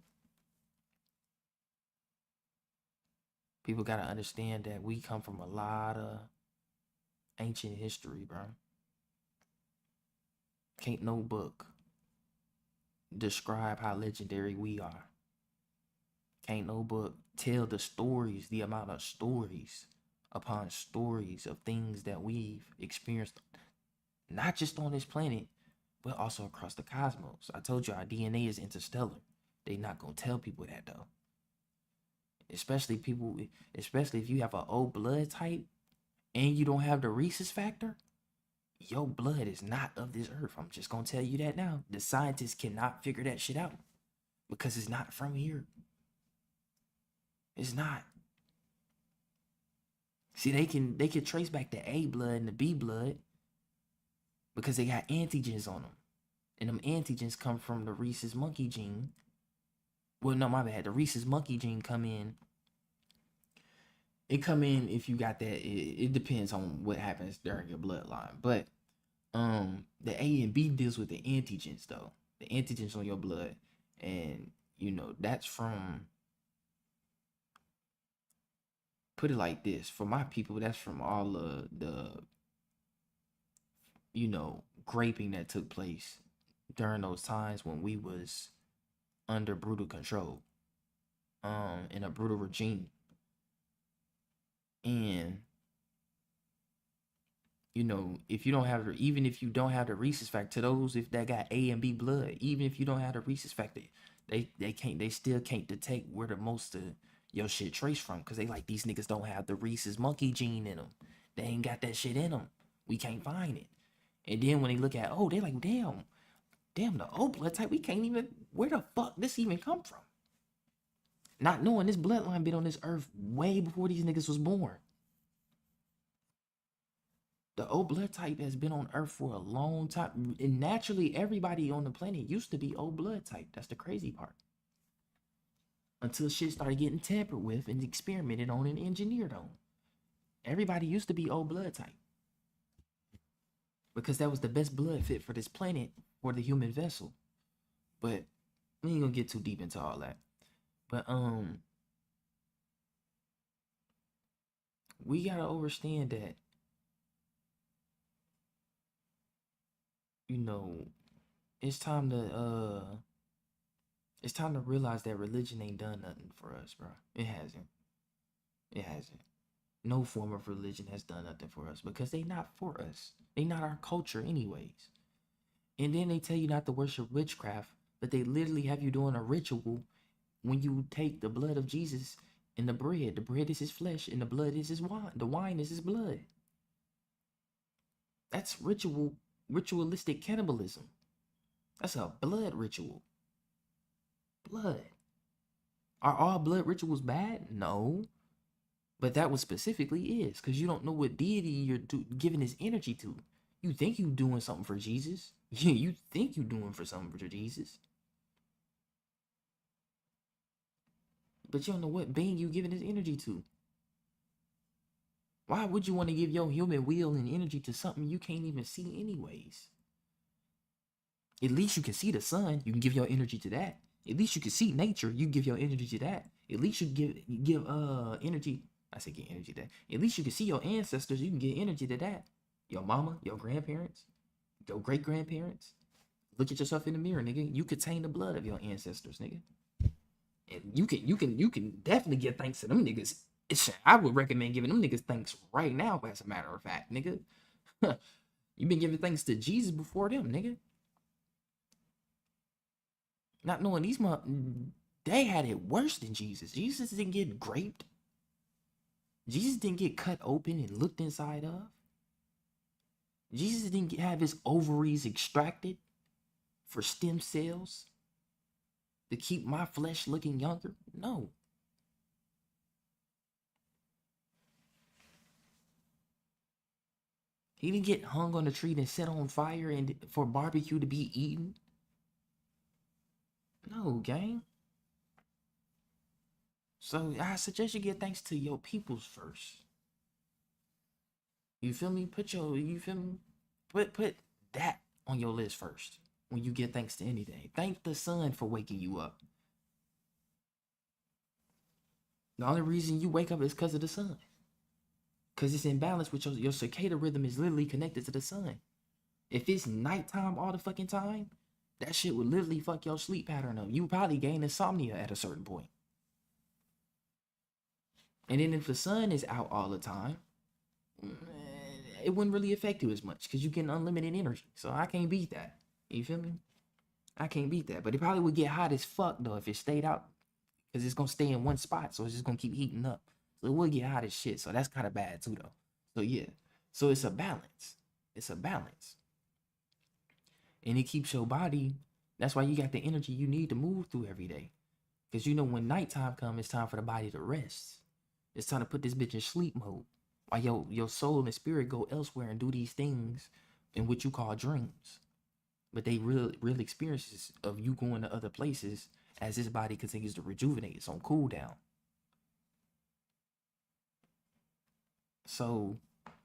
People gotta understand that we come from a lot of ancient history, bro. Can't no book describe how legendary we are. Can't no book tell the stories, the amount of stories upon stories of things that we've experienced, not just on this planet, but also across the cosmos. I told you our DNA is interstellar. They not gonna tell people that though. Especially if you have an O blood type and you don't have the rhesus factor, your blood is not of this earth. I'm just gonna tell you that now. The scientists cannot figure that shit out because it's not from here. It's not. See, they can trace back the A blood and the B blood because they got antigens on them. And them antigens come from the rhesus monkey gene. Well, no, my bad. The rhesus monkey gene come in. It come in if you got that. It depends on what happens during your bloodline. But the A and B deals with the antigens though. The antigens on your blood. And you know, that's from, put it like this, for my people, that's from all of the, you know, graping that took place during those times when we was under brutal control, in a brutal regime. And you know, if you don't have, even if you don't have the rhesus factor, to those if that got A and B blood, even if you don't have the rhesus factor, they still can't detect where the most of your shit traced from, because they like, these niggas don't have the rhesus monkey gene in them. They ain't got that shit in them. We can't find it. And then when they look at, oh, they like, damn, the O blood type, we can't even, where the fuck this even come from? Not knowing this bloodline been on this earth way before these niggas was born. The O blood type has been on earth for a long time. And naturally, everybody on the planet used to be O blood type. That's the crazy part. Until shit started getting tampered with and experimented on and engineered on. Everybody used to be O blood type. Because that was the best blood fit for this planet, or the human vessel. But We ain't gonna get too deep into all that. But we gotta understand that, you know, it's time to realize that religion ain't done nothing for us, bro. It hasn't. It hasn't. No form of religion has done nothing for us because they not for us. They not our culture anyways. And then they tell you not to worship witchcraft, but they literally have you doing a ritual when you take the blood of Jesus and the bread. The bread is his flesh and the blood is his wine. The wine is his blood. That's ritualistic cannibalism. That's a blood ritual. Blood. Are all blood rituals bad? No. But that one specifically is, because you don't know what deity you're giving his energy to. You think you doing something for Jesus. You think you doing for something for Jesus. But you don't know what being you giving his energy to. Why would you want to give your human will and energy to something you can't even see anyways? At least you can see the sun. You can give your energy to that. At least you can see nature. You give your energy to that. At least you give energy. I say get energy to that. At least you can see your ancestors. You can get energy to that. Your mama, your grandparents, your great grandparents. Look at yourself in the mirror, nigga. You contain the blood of your ancestors, nigga. And you can definitely give thanks to them niggas. I would recommend giving them niggas thanks right now, as a matter of fact, nigga. You've been giving thanks to Jesus before them, nigga. Not knowing these they had it worse than Jesus. Jesus didn't get raped. Jesus didn't get cut open and looked inside of. Jesus didn't have his ovaries extracted for stem cells to keep my flesh looking younger. No. He didn't get hung on a tree and set on fire and for barbecue to be eaten. No, gang. So I suggest you give thanks to your peoples first. You feel me? Put that on your list first when you give thanks to anything. Thank the sun for waking you up. The only reason you wake up is because of the sun. Because it's in balance with your circadian rhythm is literally connected to the sun. If it's nighttime all the fucking time, that shit would literally fuck your sleep pattern up. You probably gain insomnia at a certain point. And then if the sun is out all the time, it wouldn't really affect you as much because you get unlimited energy. So I can't beat that. You feel me? I can't beat that. But it probably would get hot as fuck though if it stayed out, because it's gonna stay in one spot, so it's just gonna keep heating up. So it will get hot as shit. So that's kind of bad too though. So yeah. So it's a balance. It's a balance. And it keeps your body. That's why you got the energy you need to move through every day. Because you know when nighttime comes, it's time for the body to rest. It's time to put this bitch in sleep mode. While your soul and spirit go elsewhere and do these things in what you call dreams. But they real experiences of you going to other places as this body continues to rejuvenate. It's on cool down. So,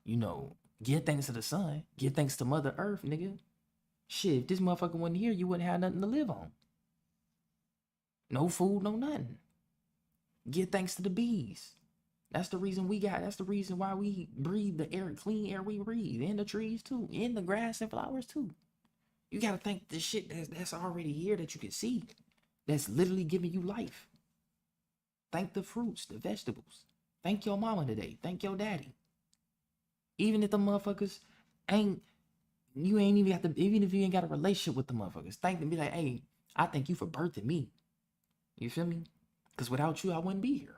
you know, give thanks to the sun. Give thanks to Mother Earth, nigga. Shit, if this motherfucker wasn't here, you wouldn't have nothing to live on. No food, no nothing. Give thanks to the bees. That's the reason why we breathe the air, clean air we breathe, and the trees too, and the grass and flowers too. You gotta thank the shit that's already here that you can see, that's literally giving you life. Thank the fruits, the vegetables. Thank your mama today. Thank your daddy. Even if the motherfuckers even if you ain't got a relationship with the motherfuckers, thank them. Be like, hey, I thank you for birthing me. You feel me? Because without you, I wouldn't be here.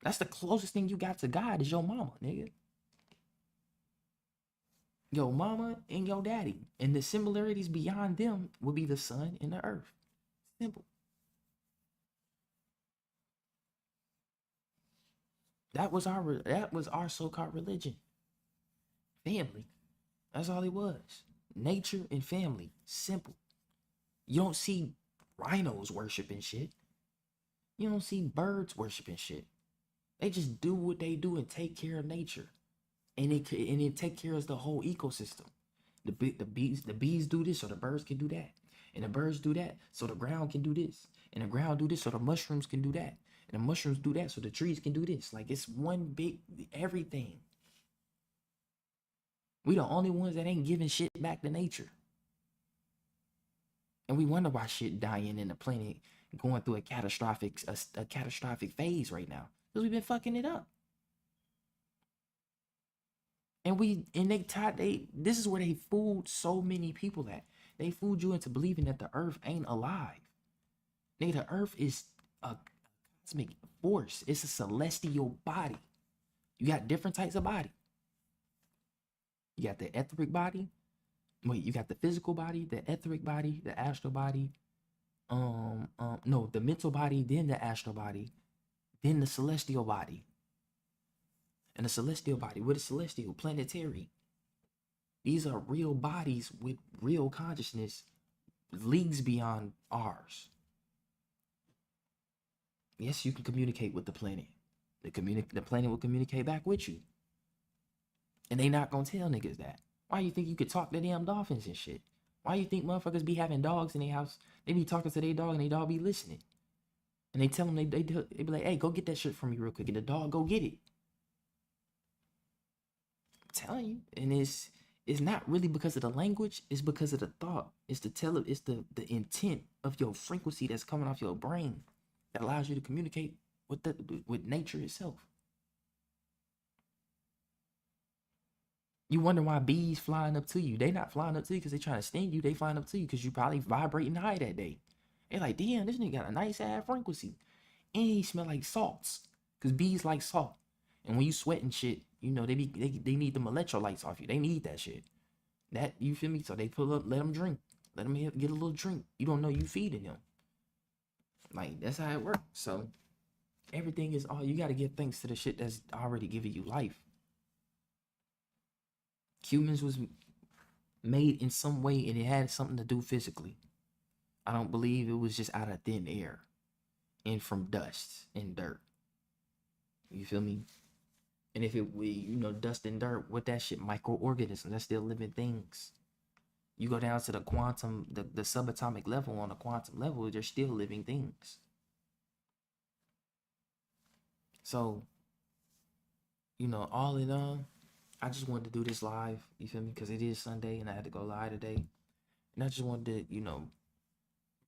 That's the closest thing you got to God is your mama, nigga. Your mama and your daddy. And the similarities beyond them would be the sun and the earth. Simple. That was our so-called religion. Family. That's all it was. Nature and family. Simple. You don't see rhinos worshiping shit. You don't see birds worshiping shit. They just do what they do and take care of nature. And it take care of the whole ecosystem. The bees do this, so the birds can do that. And the birds do that, so the ground can do this. And the ground do this, so the mushrooms can do that. And the mushrooms do that, so the trees can do this. Like, it's one big everything. We the only ones that ain't giving shit back to nature. And we wonder why shit dying in the planet, going through a catastrophic phase right now. Because we've been fucking it up. And this is where they fooled so many people at. They fooled you into believing that the earth ain't alive. Nigga, the earth is a cosmic force. It's a celestial body. You got different types of body. You got the etheric body. Wait, you got the physical body, the etheric body, the astral body. No, the mental body, then the astral body, then the celestial body. And the celestial body, what is celestial? Planetary. These are real bodies with real consciousness, leagues beyond ours. Yes, you can communicate with the planet. The planet will communicate back with you. And they not gonna tell niggas that. Why you think you could talk to damn dolphins and shit? Why you think motherfuckers be having dogs in their house? They be talking to their dog and their dog be listening. And they tell them, they be like, hey, go get that shit from me real quick. And the dog go get it. I'm telling you. And it's not really because of the language. It's because of the thought. It's the intent of your frequency that's coming off your brain that allows you to communicate with nature itself. You wonder why bees flying up to you. They not flying up to you because they trying to sting you. They flying up to you because you probably vibrating high that day. They like, damn, this nigga got a nice ass frequency. And he smell like salts. Because bees like salt. And when you sweat and shit, you know, they need them electrolytes off you. They need that shit. That, you feel me? So they pull up, let them drink. Let them get a little drink. You don't know you feeding them. Like, that's how it works. So, everything is all, you got to give thanks to the shit that's already giving you life. Humans was made in some way and it had something to do physically. I don't believe it was just out of thin air and from dust and dirt. You feel me? And if it we, you know, dust and dirt, what that shit, microorganisms, that's still living things. You go down to the quantum, the subatomic level, on the quantum level, they're still living things. So, you know, all in all, I just wanted to do this live, you feel me? Because it is Sunday and I had to go live today. And I just wanted to, you know,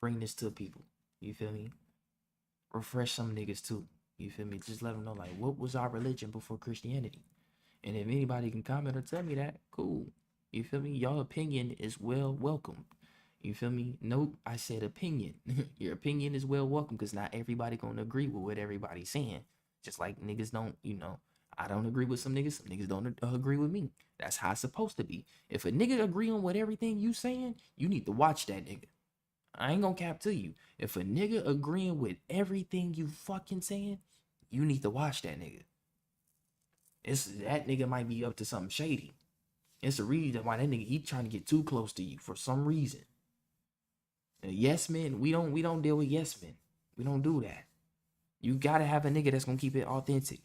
bring this to people, you feel me? Refresh some niggas too, you feel me? Just let them know, like, what was our religion before Christianity? And if anybody can comment or tell me that, cool. You feel me? Your opinion is well welcome. You feel me? Nope, I said opinion. Your opinion is well welcome because not everybody gonna agree with what everybody's saying. Just like niggas don't, you know, I don't agree with some niggas don't agree with me. That's how it's supposed to be. If a nigga agree on what everything you saying, you need to watch that nigga. I ain't gonna cap to you. If a nigga agreeing with everything you fucking saying, you need to watch that nigga. That nigga might be up to something shady. It's the reason why that nigga, he trying to get too close to you for some reason. Yes men, we don't deal with yes men. We don't do that. You gotta have a nigga that's gonna keep it authentic.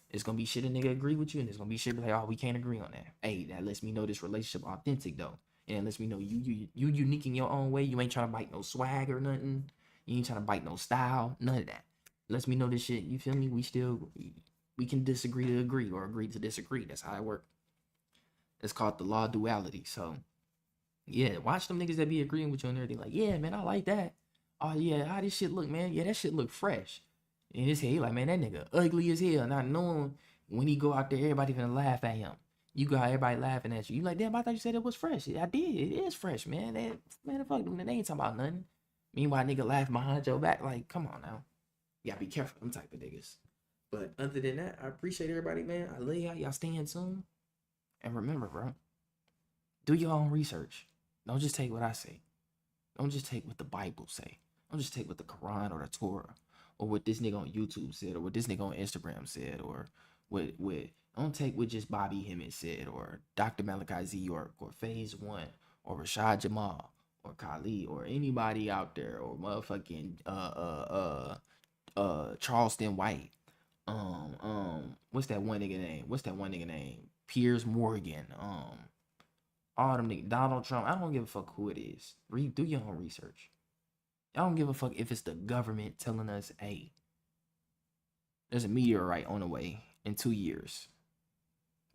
It's gonna be shit a nigga agree with you, and there's gonna be shit like, oh, we can't agree on that. Hey, that lets me know this relationship authentic though. And it lets me know you unique in your own way. You ain't trying to bite no swag or nothing. You ain't trying to bite no style. None of that. Lets me know this shit, you feel me? We can disagree to agree or agree to disagree. That's how it works. It's called the law of duality. So yeah, watch them niggas that be agreeing with you and everything. Like, yeah, man, I like that. Oh yeah, how this shit look, man? Yeah, that shit look fresh. And his head, like, man, that nigga ugly as hell. Not knowing when he go out there, everybody gonna laugh at him. You got everybody laughing at you. You like, damn, I thought you said it was fresh. I did. It is fresh, man. Man, fuck them. They ain't talking about nothing. Meanwhile, nigga laugh behind your back. Like, come on now. You gotta be careful, them type of niggas. But other than that, I appreciate everybody, man. I love y'all. Y'all staying tuned. And remember, bro, do your own research. Don't just take what I say. Don't just take what the Bible say. Don't just take what the Quran or the Torah or what this nigga on YouTube said or what this nigga on Instagram said or what don't take what just Bobby Hemmett said or Dr. Malachi Z. York or Phase One or Rashad Jamal or Khalid or anybody out there or motherfucking Charleston White. What's that one nigga name? Piers Morgan. All them niggas, Donald Trump. I don't give a fuck who it is. Do your own research. I don't give a fuck if it's the government telling us, hey, there's a meteorite on the way in 2 years.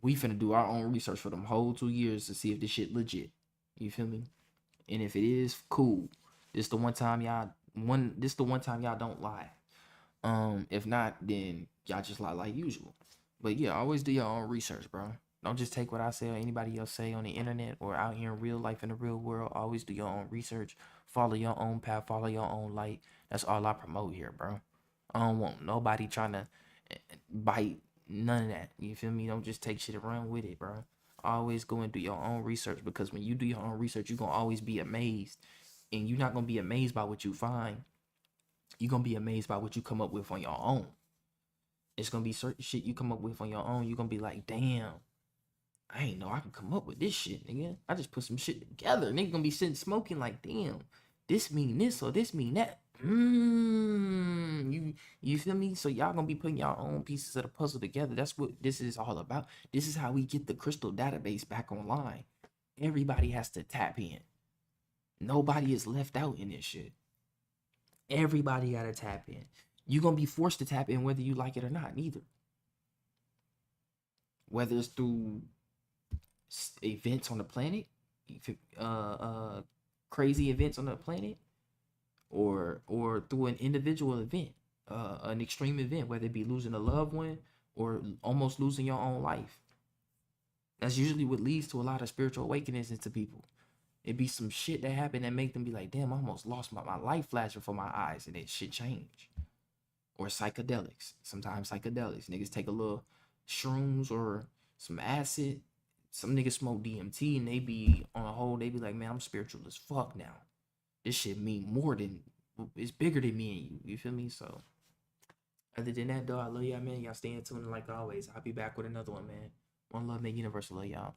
We finna do our own research for them whole 2 years to see if this shit legit. You feel me? And if it is, cool. This the one time y'all don't lie. If not, then y'all just lie like usual. But yeah, always do your own research, bro. Don't just take what I say or anybody else say on the internet or out here in real life in the real world. Always do your own research. Follow your own path. Follow your own light. That's all I promote here, bro. I don't want nobody trying to bite none of that. You feel me? Don't just take shit and run with it, bro. Always go and do your own research, because when you do your own research, you're gonna always be amazed. And you're not gonna be amazed by what you find. You're gonna be amazed by what you come up with on your own. It's gonna be certain shit you come up with on your own. You're gonna be like, damn, I ain't know I can come up with this shit, nigga. I just put some shit together. Nigga gonna be sitting smoking like, damn, this mean this or this mean that. You feel me? So y'all gonna be putting y'all own pieces of the puzzle together. That's what this is all about. This is how we get the crystal database back online. Everybody has to tap in. Nobody is left out in this shit. Everybody gotta tap in. You're gonna be forced to tap in whether you like it or not, neither. Whether it's through events on the planet, crazy events on the planet, or through an individual event, an extreme event, whether it be losing a loved one or almost losing your own life. That's usually what leads to a lot of spiritual awakenings into people. It be some shit that happened that make them be like, damn, I almost lost my life flashing before my eyes, and it shit change. Or psychedelics. Sometimes psychedelics. Niggas take a little shrooms or some acid. Some niggas smoke DMT and they be on a whole, they be like, man, I'm spiritual as fuck now. This shit mean more than, it's bigger than me and you. You feel me? So, other than that, though, I love y'all, man. Y'all stay in tune like always. I'll be back with another one, man. One love, man. Universal love y'all.